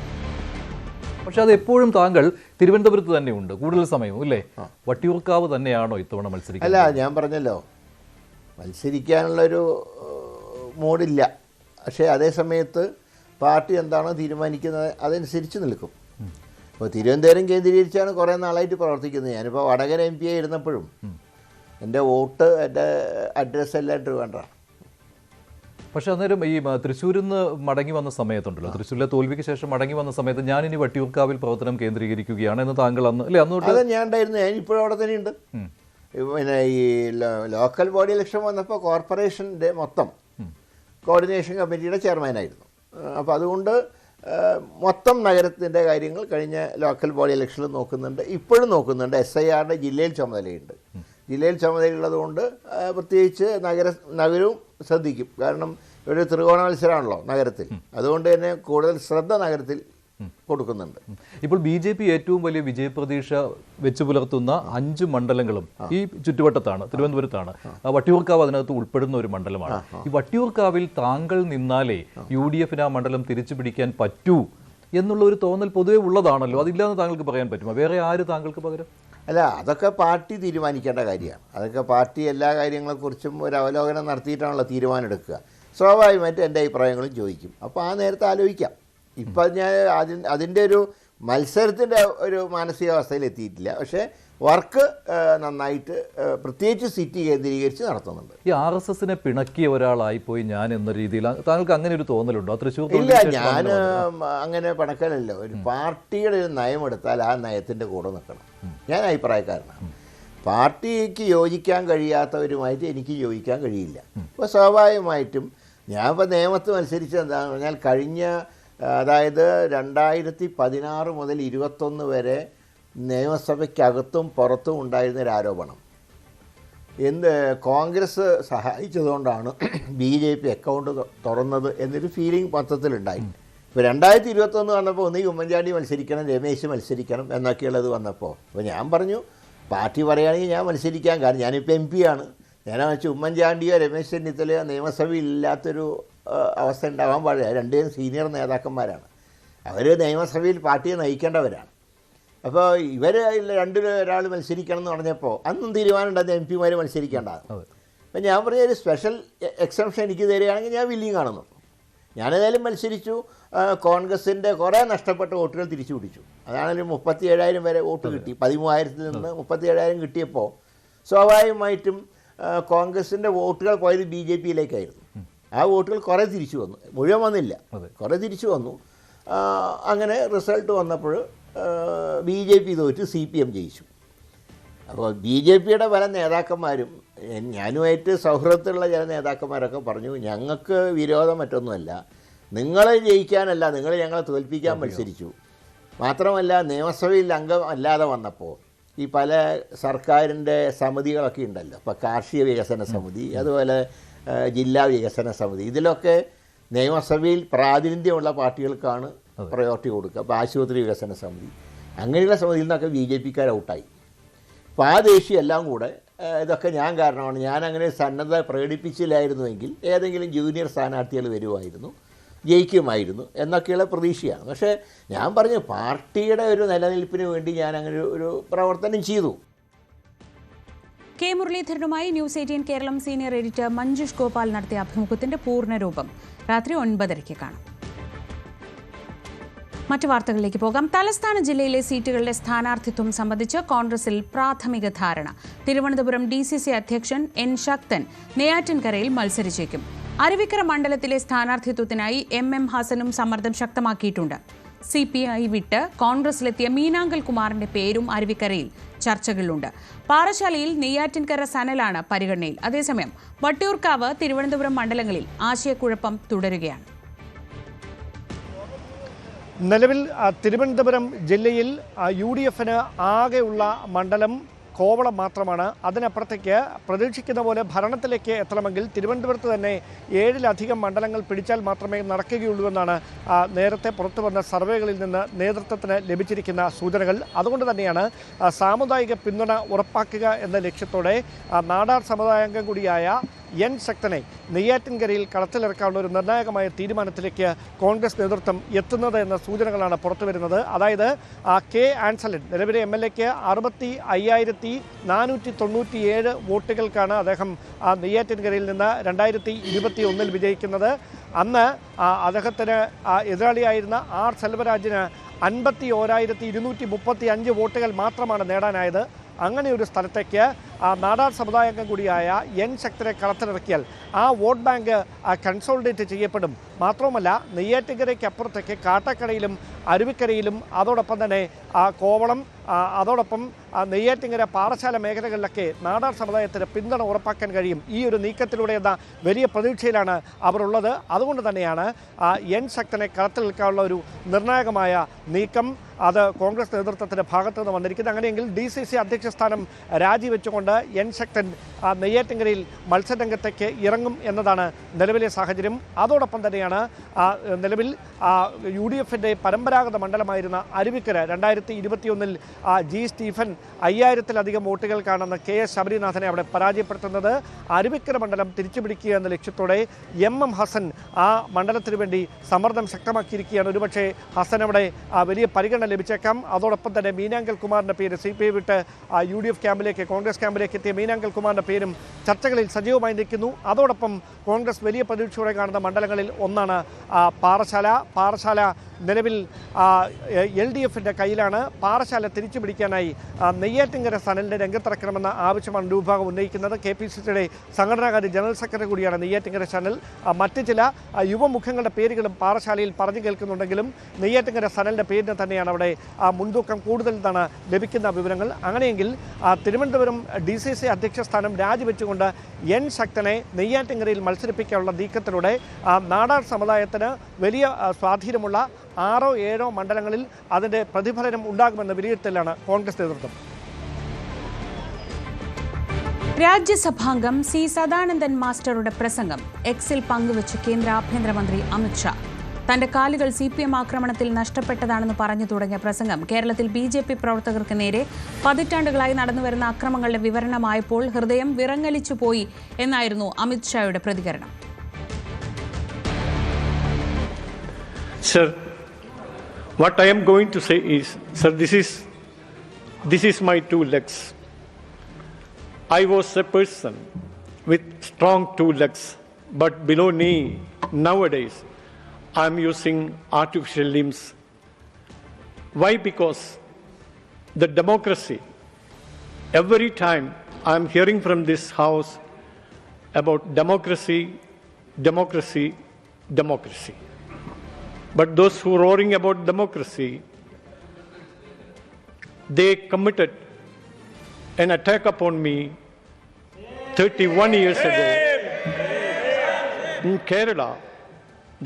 പക്ഷെ അത് എപ്പോഴും താങ്കൾ തിരുവനന്തപുരത്ത് തന്നെയുണ്ട് കൂടുതൽ സമയവും, ഇല്ലേ? വട്ടിയൂർക്കാവ് തന്നെയാണോ ഇത്തവണ മത്സരിക്കുക? അല്ല, ഞാൻ പറഞ്ഞല്ലോ മത്സരിക്കാനുള്ളൊരു മൂടില്ല. പക്ഷേ അതേ സമയത്ത് പാർട്ടി എന്താണോ തീരുമാനിക്കുന്നത് അതനുസരിച്ച് നിൽക്കും. ഇപ്പോൾ തിരുവനന്തപുരം കേന്ദ്രീകരിച്ചാണ് കുറേ നാളായിട്ട് പ്രവർത്തിക്കുന്നത്. ഞാനിപ്പോൾ വടകര MP ആയിരുന്നപ്പോഴും എൻ്റെ വോട്ട്, എൻ്റെ അഡ്രസ്സ് എല്ലാം ട്രിവാൻഡ്രമാണ്. പക്ഷെ അന്നേരം ഈ തൃശ്ശൂരിൽ നിന്ന് മടങ്ങി വന്ന സമയത്തുണ്ടല്ലോ, തൃശ്ശൂരിലെ തോൽവിക്ക് ശേഷം മടങ്ങി വന്ന സമയത്ത് ഞാനിനി വട്ടിയൂർക്കാവിൽ പ്രവർത്തനം കേന്ദ്രീകരിക്കുകയാണ് എന്ന് താങ്കൾ അന്ന്, അല്ലേ? അന്നോട്ട് അത് ഞാൻ ഉണ്ടായിരുന്നു. ഞാൻ ഇപ്പോഴും അവിടെ തന്നെയുണ്ട്. പിന്നെ ഈ ലോക്കൽ ബോഡി ഇലക്ഷൻ വന്നപ്പോൾ കോർപ്പറേഷൻ്റെ മൊത്തം കോർഡിനേഷൻ കമ്മിറ്റിയുടെ ചെയർമാനായിരുന്നു. അപ്പോൾ അതുകൊണ്ട് മൊത്തം നഗരത്തിൻ്റെ കാര്യങ്ങൾ കഴിഞ്ഞ ലോക്കൽ ബോഡി ഇലക്ഷനിൽ നോക്കുന്നുണ്ട്, ഇപ്പോഴും നോക്കുന്നുണ്ട്. SIRയുടെ ജില്ലയിൽ ചുമതലയുണ്ട്. ജില്ലയിൽ ചുമതലയുള്ളതുകൊണ്ട് പ്രത്യേകിച്ച് നഗരവും ശ്രദ്ധിക്കും. കാരണം ഒരു ത്രികോണ മത്സരമാണല്ലോ നഗരത്തിൽ, അതുകൊണ്ട് തന്നെ കൂടുതൽ ശ്രദ്ധ നഗരത്തിൽ കൊടുക്കുന്നുണ്ട്. ഇപ്പോൾ BJP ഏറ്റവും വലിയ വിജയപ്രതീക്ഷ വെച്ച് പുലർത്തുന്ന 5 മണ്ഡലങ്ങളും ഈ ചുറ്റുവട്ടത്താണ്, തിരുവനന്തപുരത്താണ്. വട്ടിയൂർക്കാവ് അതിനകത്ത് ഉൾപ്പെടുന്ന ഒരു മണ്ഡലമാണ്. ഈ വട്ടിയൂർക്കാവിൽ താങ്കൾ നിന്നാലേ UDFന് ആ മണ്ഡലം തിരിച്ചു പിടിക്കാൻ പറ്റൂ എന്നുള്ള ഒരു തോന്നൽ പൊതുവെ ഉള്ളതാണല്ലോ. അതില്ലാന്ന് താങ്കൾക്ക് പറയാൻ പറ്റുമോ? വേറെ ആര് താങ്കൾക്ക് പകരം? അല്ല, അതൊക്കെ പാർട്ടി തീരുമാനിക്കേണ്ട കാര്യമാണ്. അതൊക്കെ പാർട്ടി എല്ലാ കാര്യങ്ങളെക്കുറിച്ചും ഒരു അവലോകനം നടത്തിയിട്ടാണല്ലോ തീരുമാനം എടുക്കുക. സ്വാഭാവികമായിട്ട് എൻ്റെ അഭിപ്രായങ്ങളും ചോദിക്കും. അപ്പോൾ ആ നേരത്തെ ആലോചിക്കാം. ഇപ്പം ഞാൻ അതിൻ്റെ ഒരു മത്സരത്തിൻ്റെ ഒരു മാനസികാവസ്ഥയിൽ എത്തിയിട്ടില്ല. പക്ഷേ വർക്ക് നന്നായിട്ട് പ്രത്യേകിച്ച് സിറ്റി കേന്ദ്രീകരിച്ച് നടത്തുന്നുണ്ട്. ഈ RSSനെ പിണക്കിയ ഒരാളായിപ്പോയി ഞാൻ എന്ന രീതിയിൽ താങ്കൾക്ക് അങ്ങനെ ഒരു തോന്നലുണ്ടോ? തൃശ്ശൂർ ഇല്ല, ഞാൻ അങ്ങനെ പിണക്കലല്ലോ. ഒരു പാർട്ടിയുടെ ഒരു നയമെടുത്താൽ ആ നയത്തിൻ്റെ കൂടെ നിൽക്കണം. ഞാൻ അഭിപ്രായക്കാരനാണ്. പാർട്ടിക്ക് യോജിക്കാൻ കഴിയാത്തവരുമായിട്ട് എനിക്ക് യോജിക്കാൻ കഴിയില്ല. അപ്പോൾ സ്വാഭാവികമായിട്ടും ഞാൻ ഇപ്പോൾ നിയമത്ത് മത്സരിച്ചത് എന്താണെന്ന് പറഞ്ഞാൽ കഴിഞ്ഞ, അതായത് 2016 മുതൽ 2021 വരെ നിയമസഭയ്ക്കകത്തും പുറത്തും ഉണ്ടായിരുന്നൊരു ആരോപണം കോൺഗ്രസ് സഹായിച്ചതുകൊണ്ടാണ് BJP അക്കൗണ്ട് തുറന്നത് എന്നൊരു ഫീലിംഗ് മൊത്തത്തിലുണ്ടായി. ഇപ്പോൾ 2021 വന്നപ്പോൾ ഒന്നീ ഉമ്മൻചാണ്ടി മത്സരിക്കണം, രമേശ് മത്സരിക്കണം എന്നൊക്കെയുള്ളത് വന്നപ്പോൾ അപ്പോൾ ഞാൻ പറഞ്ഞു പാർട്ടി പറയുകയാണെങ്കിൽ ഞാൻ മത്സരിക്കാൻ. കാരണം ഞാനിപ്പോൾ MP ആണ്. ഞാൻ വെച്ച് ഉമ്മൻചാണ്ടിയോ രമേശ് ചെന്നിത്തലയോ നിയമസഭയിൽ ഇല്ലാത്തൊരു അവസ്ഥ ഉണ്ടാകാൻ പാടില്ല. രണ്ടുപേരും സീനിയർ നേതാക്കന്മാരാണ്. അവർ നിയമസഭയിൽ പാർട്ടിയെ നയിക്കേണ്ടവരാണ്. അപ്പോൾ ഇവർ ഒരാൾ മത്സരിക്കണം എന്ന് പറഞ്ഞപ്പോൾ അന്നും തീരുമാനമുണ്ടായിരുന്നു MP മത്സരിക്കേണ്ടതാണ്. അപ്പം ഞാൻ പറഞ്ഞ ഒരു സ്പെഷ്യൽ എക്സംഷൻ എനിക്ക് തരികയാണെങ്കിൽ ഞാൻ വില്ലിങ് ആണെന്നു. ഞാനേതായാലും മത്സരിച്ചു. കോൺഗ്രസിൻ്റെ കുറേ നഷ്ടപ്പെട്ട വോട്ടുകൾ തിരിച്ചു പിടിച്ചു. അതാണൊരു 37,000 വരെ വോട്ട് കിട്ടി. 13,000-ൽ നിന്ന് 37,000 കിട്ടിയപ്പോൾ സ്വാഭാവികമായിട്ടും കോൺഗ്രസിൻ്റെ വോട്ടുകൾ പോയത് BJPയിലേക്കായിരുന്നു. ആ വോട്ടുകൾ കുറേ തിരിച്ചു വന്നു, മുഴുവൻ വന്നില്ല, കുറേ തിരിച്ചു വന്നു. അങ്ങനെ റിസൾട്ട് വന്നപ്പോൾ BJP തോറ്റ് CPM ജയിച്ചു. അപ്പോൾ BJPയുടെ പല നേതാക്കന്മാരും ഞാനുമായിട്ട് സൗഹൃദത്തിലുള്ള ചില നേതാക്കന്മാരൊക്കെ പറഞ്ഞു ഞങ്ങൾക്ക് വിരോധം മറ്റൊന്നുമല്ല, നിങ്ങളെ ജയിക്കാനല്ല, നിങ്ങൾ ഞങ്ങളെ തോൽപ്പിക്കാൻ മത്സരിച്ചു. മാത്രമല്ല നിയമസഭയിൽ അംഗം അല്ലാതെ വന്നപ്പോൾ ഈ പല സർക്കാരിൻ്റെ സമിതികളൊക്കെ ഉണ്ടല്ലോ, ഇപ്പോൾ കാർഷിക വികസന സമിതി, അതുപോലെ ജില്ലാ വികസന സമിതി, ഇതിലൊക്കെ നിയമസഭയിൽ പ്രാതിനിധ്യമുള്ള പാർട്ടികൾക്കാണ് പ്രയോറിറ്റി കൊടുക്കുക. അപ്പോൾ ആശുപത്രി വികസന സമിതി, അങ്ങനെയുള്ള സമിതിയിൽ നിന്നൊക്കെ BJPക്കാർ ഔട്ടായി. അപ്പോൾ ആ ദേഷ്യം എല്ലാം കൂടെ ഇതൊക്കെ ഞാൻ കാരണമാണ്. ഞാൻ അങ്ങനെ സന്നദ്ധ പ്രകടിപ്പിച്ചില്ലായിരുന്നുവെങ്കിൽ ഏതെങ്കിലും ജൂനിയർ സ്ഥാനാർത്ഥികൾ വരുമായിരുന്നു, ജയിക്കുമായിരുന്നു എന്നൊക്കെയുള്ള പ്രതീക്ഷയാണ്. പക്ഷേ ഞാൻ പറഞ്ഞു പാർട്ടിയുടെ ഒരു നിലനിൽപ്പിന് വേണ്ടി ഞാൻ അങ്ങനെ ഒരു പ്രവർത്തനം ചെയ്തു. K. മുരളീധരനുമായി News 18 Keralam senior editor Manjush Gopal നടത്തിയ അഭിമുഖത്തിന്റെ പൂർണ്ണരൂപം രാത്രി 9:30 കാണാം. മറ്റു വാർത്തകളിലേക്ക് പോകാം. തലസ്ഥാന ജില്ലയിലെ സീറ്റുകളുടെ സ്ഥാനാർത്ഥിത്വം സംബന്ധിച്ച് കോൺഗ്രസിൽ പ്രാഥമിക ധാരണ. തിരുവനന്തപുരം DCC അധ്യക്ഷൻ N. ശക്തൻ നെയ്യാറ്റിൻകരയിൽ മത്സരിച്ചേക്കും. അരുവിക്കര മണ്ഡലത്തിലെ സ്ഥാനാർത്ഥിത്വത്തിനായി MM ഹസനും സമ്മർദ്ദം ശക്തമാക്കിയിട്ടുണ്ട്. CPI വിട്ട് കോൺഗ്രസിലെത്തിയ മീനാങ്കൽ കുമാറിന്റെ പേരും അരുവിക്കരയിൽ ചർച്ചകളിലുണ്ട്. പാറശാലയിൽ നെയ്യാറ്റിൻകര സനലാണ് പരിഗണനയിൽ. അതേസമയം വട്ടിയൂർക്കാവ്, തിരുവനന്തപുരം മണ്ഡലങ്ങളിൽ ആശയക്കുഴപ്പം തുടരുകയാണ്. നിലവിൽ തിരുവനന്തപുരം ജില്ലയിൽ UDF-ന് ആകെയുള്ള മണ്ഡലം കോവളം മാത്രമാണ്. അതിനപ്പുറത്തേക്ക് പ്രതീക്ഷിക്കുന്ന പോലെ ഭരണത്തിലേക്ക് എത്തണമെങ്കിൽ തിരുവനന്തപുരത്ത് തന്നെ 7-ലധികം മണ്ഡലങ്ങൾ പിടിച്ചാൽ മാത്രമേ നടക്കുകയുള്ളൂ എന്നാണ് നേരത്തെ പുറത്തു വന്ന സർവേകളിൽ നിന്ന് നേതൃത്വത്തിന് ലഭിച്ചിരിക്കുന്ന സൂചനകൾ. അതുകൊണ്ട് തന്നെയാണ് സാമുദായിക പിന്തുണ ഉറപ്പാക്കുക എന്ന ലക്ഷ്യത്തോടെ നാടാർ സമുദായാംഗം കൂടിയായ N ശക്തനെ നെയ്യാറ്റിൻകരയിൽ കളത്തിലിറക്കാനുള്ള ഒരു നിർണായകമായ തീരുമാനത്തിലേക്ക് കോൺഗ്രസ് നേതൃത്വം എത്തുന്നത് എന്ന സൂചനകളാണ് പുറത്തുവരുന്നത്. അതായത് K. ആൻസലൻ നിലവിലെ MLA-ക്ക് 65,497 വോട്ടുകൾക്കാണ് അദ്ദേഹം നെയ്യാറ്റിൻകരയിൽ നിന്ന് 2021 വിജയിക്കുന്നത്. അന്ന് അദ്ദേഹത്തിന് എതിരാളിയായിരുന്ന R. സെൽവരാജിന് 51,235 വോട്ടുകൾ മാത്രമാണ് നേടാനായത്. അങ്ങനെ ഒരു സ്ഥലത്തേക്ക് നാടാർ സമുദായാംഗം കൂടിയായ N ശക്തരെ കളത്തിലിറക്കിയാൽ ആ വോട്ട് ബാങ്ക് കൺസോളിഡേറ്റ് ചെയ്യപ്പെടും. മാത്രവുമല്ല നെയ്യാറ്റിൻകരയ്ക്ക് അപ്പുറത്തേക്ക് കാട്ടക്കടയിലും അരുവിക്കരയിലും അതോടൊപ്പം തന്നെ കോവളം, അതോടൊപ്പം നെയ്യാറ്റിൻകര, പാറശാല മേഖലകളിലൊക്കെ നാടാർ സമുദായത്തിന് പിന്തുണ ഉറപ്പാക്കാൻ കഴിയും. ഈ ഒരു നീക്കത്തിലൂടെ എന്ന വലിയ പ്രതീക്ഷയിലാണ് അവർ ഉള്ളത്. അതുകൊണ്ട് തന്നെയാണ് N ശക്തനെ കളത്തിൽ നിൽക്കാനുള്ള ഒരു നിർണായകമായ നീക്കം അത് കോൺഗ്രസ് നേതൃത്വത്തിൻ്റെ ഭാഗത്തു നിന്ന് വന്നിരിക്കുന്നത്. അങ്ങനെയെങ്കിൽ DCC അധ്യക്ഷ സ്ഥാനം രാജിവെച്ചുകൊണ്ട് N ശക്തൻ നെയ്യാറ്റിൻകരയിൽ മത്സരരംഗത്തേക്ക് ഇറങ്ങും എന്നതാണ് നിലവിലെ സാഹചര്യം. അതോടൊപ്പം തന്നെയാണ് നിലവിൽ UDF-ന്റെ പരമ്പരാഗത മണ്ഡലമായിരുന്ന അരുവിക്കര 2021 G. സ്റ്റീഫൻ 5000-ലധികം വോട്ടുകൾക്കാണെന്ന് KS ശബരിനാഥനെ അവിടെ പരാജയപ്പെടുത്തുന്നത്. അരുവിക്കര മണ്ഡലം തിരിച്ചുപിടിക്കുക എന്ന ലക്ഷ്യത്തോടെ MM ഹസൻ ആ മണ്ഡലത്തിന് വേണ്ടി സമ്മർദ്ദം ശക്തമാക്കിയിരിക്കുകയാണ്. ഒരുപക്ഷെ ഹസൻ അവിടെ വലിയ പരിഗണന ലഭിച്ചേക്കാം. അതോടൊപ്പം തന്നെ മീനാങ്കൽ കുമാറിൻ്റെ പേര് CPI വിട്ട് UDF ക്യാമ്പിലേക്ക്, കോൺഗ്രസ് ക്യാമ്പിലേക്ക് എത്തിയ മീനാങ്കൽ കുമാറിൻ്റെ പേരും ചർച്ചകളിൽ സജീവമായി നിൽക്കുന്നു. അതോടൊപ്പം കോൺഗ്രസ് വലിയ പ്രതീക്ഷയോടെ കാണുന്ന മണ്ഡലങ്ങളിൽ ഒന്നാണ് പാറശാല നിലവിൽ LDF-ന്റെ കയ്യിലാണ്. പാറശാല തിരിച്ചു പിടിക്കാനായി നെയ്യാറ്റിൻകര സനലിനെ രംഗത്തിറക്കണമെന്ന ആവശ്യമാണ് ഒരു വിഭാഗം ഉന്നയിക്കുന്നത്. KPCCയുടെ സംഘടനാകാര്യ ജനറൽ സെക്രട്ടറി കൂടിയാണ് നെയ്യാറ്റിൻകര സനൽ. മറ്റ് ചില യുവമുഖങ്ങളുടെ പേരുകളും പാറശാലയിൽ പറഞ്ഞു കേൾക്കുന്നുണ്ടെങ്കിലും നെയ്യാറ്റിൻകര സനലിൻ്റെ പേരിന് തന്നെയാണ് അവിടെ മുൻതൂക്കം കൂടുതൽ എന്നാണ് ലഭിക്കുന്ന വിവരങ്ങൾ. അങ്ങനെയെങ്കിൽ തിരുവനന്തപുരം DCC അധ്യക്ഷ സ്ഥാനം രാജിവെച്ചുകൊണ്ട് N ശക്തനെ നെയ്യാറ്റിൻകരയിൽ മത്സരിപ്പിക്കാനുള്ള നീക്കത്തിലൂടെ നാടാർ സമുദായത്തിന് വലിയ സ്വാധീനമുള്ള 6-7 മണ്ഡലങ്ങളിൽ അതിൻ്റെ പ്രതിഫലനം ഉണ്ടാകുമെന്ന വിലയിരുത്തലാണ് കോൺഗ്രസ് നേതൃത്വം. രാജ്യസഭാംഗം C. സദാനന്ദൻ മാസ്റ്ററുടെ പ്രസംഗം എക്സിൽ പങ്കുവച്ച് കേന്ദ്ര ആഭ്യന്തരമന്ത്രി അമിത്ഷാ. തന്റെ കാലുകൾ CPM ആക്രമണത്തിൽ നഷ്ടപ്പെട്ടതാണെന്ന് പറഞ്ഞു തുടങ്ങിയ പ്രസംഗം കേരളത്തിൽ BJP പ്രവർത്തകർക്ക് നേരെ പതിറ്റാണ്ടുകളായി നടന്നുവരുന്ന അക്രമങ്ങളുടെ വിവരണമായപ്പോൾ ഹൃദയം വിറങ്ങലിച്ചു പോയി എന്നായിരുന്നു അമിത്ഷായുടെ പ്രതികരണം. Sir, what I am going to say is, sir, this is my two legs. I was a person with strong two legs, but below knee, nowadays, I am using artificial limbs. Why? Because the democracy, every time I am hearing from this house about democracy, but those who are roaring about democracy, they committed an attack upon me 31 years ago in Kerala.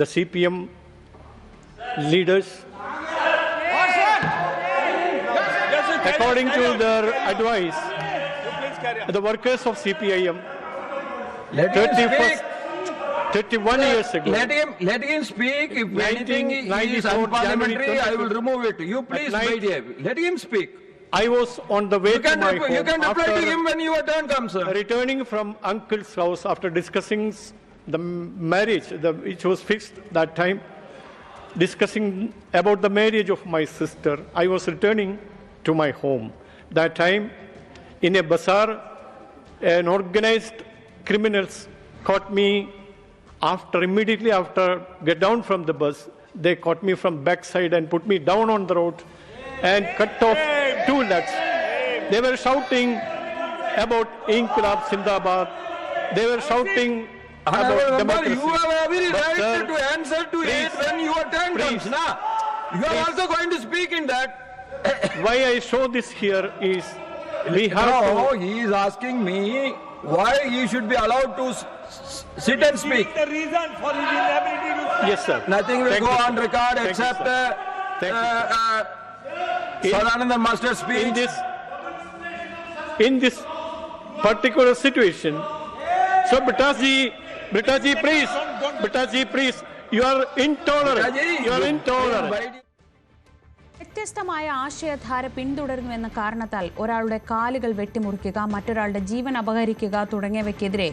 The CPM leaders, according to their advice, the workers of CPIM, 31 years ago. Let him speak. If anything is unparliamentary, I will remove it. You please, my dear, let him speak. I was on the way to my home. You can reply to him when your turn comes, sir. Returning from uncle's house after discussing the marriage, which was fixed that time, discussing about the marriage of my sister, I was returning to my home. That time, in a bazaar, an organized criminals caught me. Immediately after get down from the bus, they caught me from backside and put me down on the road and cut off two legs. They were shouting about Inqilab Zindabad. They were shouting about democracy. You have every right to answer to it when your turn comes. You are also going to speak in that. Why I show this here is we have No, to... he is asking me why he should be allowed to sit and speak. The reason for his inability to speak. Yes, sir. Nothing will Thank go you, on sir. record Thank you, except sir. Sadananda Master's speech. In this particular situation, so Bitaji, please, you are intolerant. You are intolerant. വ്യത്യസ്തമായ ആശയധാര പിന്തുടരുന്നുവെന്ന കാരണത്താൽ ഒരാളുടെ കാലുകൾ വെട്ടിമുറിക്കുക, മറ്റൊരാളുടെ ജീവൻ അപഹരിക്കുക തുടങ്ങിയവയ്ക്കെതിരെ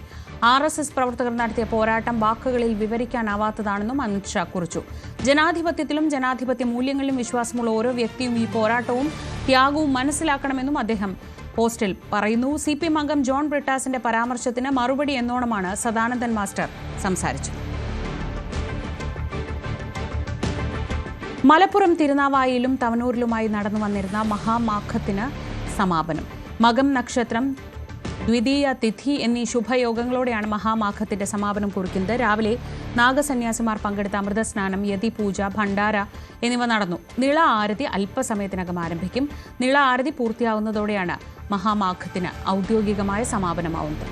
RSS പ്രവർത്തകർ നടത്തിയ പോരാട്ടം വാക്കുകളിൽ വിവരിക്കാനാവാത്തതാണെന്നും അമിത്ഷാ കുറിച്ചു. ജനാധിപത്യത്തിലും ജനാധിപത്യ മൂല്യങ്ങളിലും വിശ്വാസമുള്ള ഓരോ വ്യക്തിയും ഈ പോരാട്ടവും ത്യാഗവും മനസ്സിലാക്കണമെന്നും അദ്ദേഹം പോസ്റ്റിൽ പറയുന്നു. CPM അംഗം ജോൺ ബ്രിട്ടാസിന്റെ പരാമർശത്തിന് മറുപടി എന്നോണമാണ് സദാനന്ദൻ മാസ്റ്റർ സംസാരിച്ചത്. മലപ്പുറം തിരുനാവായിലും തവനൂരിലുമായി നടന്നു വന്നിരുന്ന മഹാമാഘത്തിന് സമാപനം. മകം നക്ഷത്രം, ദ്വിതീയ തിഥി എന്നീ ശുഭയോഗങ്ങളോടെയാണ് മഹാമാഘത്തിന്റെ സമാപനം കുറിക്കുന്നത്. രാവിലെ നാഗസന്യാസിമാർ പങ്കെടുത്ത അമൃതസ്നാനം, യതിപൂജ, ഭണ്ഡാര എന്നിവ നടന്നു. നിള ആരതി അല്പസമയത്തിനകം ആരംഭിക്കും. നിള ആരതി പൂർത്തിയാവുന്നതോടെയാണ് മഹാമാഘത്തിന് ഔദ്യോഗികമായ സമാപനമാവുന്നത്.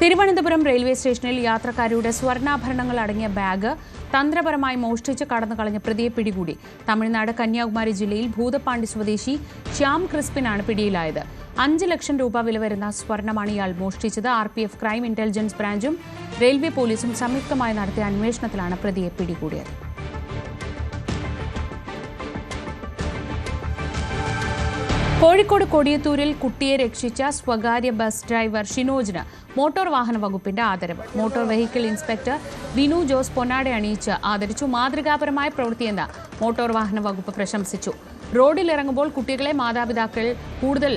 തിരുവനന്തപുരം റെയിൽവേ സ്റ്റേഷനിൽ യാത്രക്കാരുടെ സ്വർണ്ണാഭരണങ്ങൾ അടങ്ങിയ ബാഗ് തന്ത്രപരമായി മോഷ്ടിച്ച് കടന്നു കളഞ്ഞ പ്രതിയെ പിടികൂടി. തമിഴ്നാട് കന്യാകുമാരി ജില്ലയിൽ ഭൂതപ്പാണ്ടി സ്വദേശി ശ്യാം ക്രിസ്പിനാണ് പിടിയിലായത്. 5 ലക്ഷം രൂപ വില വരുന്ന സ്വർണ്ണമാണ് ഇയാൾ മോഷ്ടിച്ചത്. RPF ക്രൈം ഇന്റലിജൻസ് ബ്രാഞ്ചും റെയിൽവേ പോലീസും സംയുക്തമായി നടത്തിയ അന്വേഷണത്തിലാണ് പ്രതിയെ പിടികൂടിയത്. കോഴിക്കോട് കൊടിയത്തൂരിൽ കുട്ടിയെ രക്ഷിച്ച സ്വകാര്യ ബസ് ഡ്രൈവർ ഷിനോജിന് മോട്ടോർ വാഹന വകുപ്പിന്റെ ആദരവ്. Motor vehicle inspector Vinu Jose പൊന്നാട അണിയിച്ച് ആദരിച്ചു. മാതൃകാപരമായ പ്രവൃത്തിയെന്ന് മോട്ടോർ വാഹന വകുപ്പ് പ്രശംസിച്ചു. റോഡിലിറങ്ങുമ്പോൾ കുട്ടികളെ മാതാപിതാക്കൾ കൂടുതൽ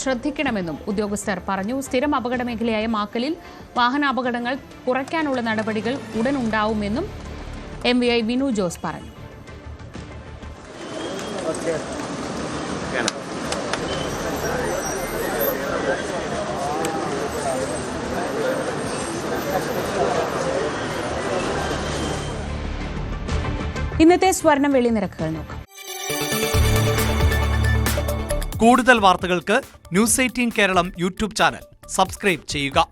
ശ്രദ്ധിക്കണമെന്നും ഉദ്യോഗസ്ഥർ പറഞ്ഞു. സ്ഥിരം അപകട മേഖലയായ മാക്കലിൽ വാഹനാപകടങ്ങൾ കുറയ്ക്കാനുള്ള നടപടികൾ ഉടൻ ഉണ്ടാവുമെന്നും MVI വിനു ജോസ് പറഞ്ഞു. ഇന്നത്തെ സ്വർണം വെള്ളി നിരക്കുകൾ നോക്കാം. കൂടുതൽ വാർത്തകൾക്ക് News 18 Keralam YouTube channel subscribe ചെയ്യുക.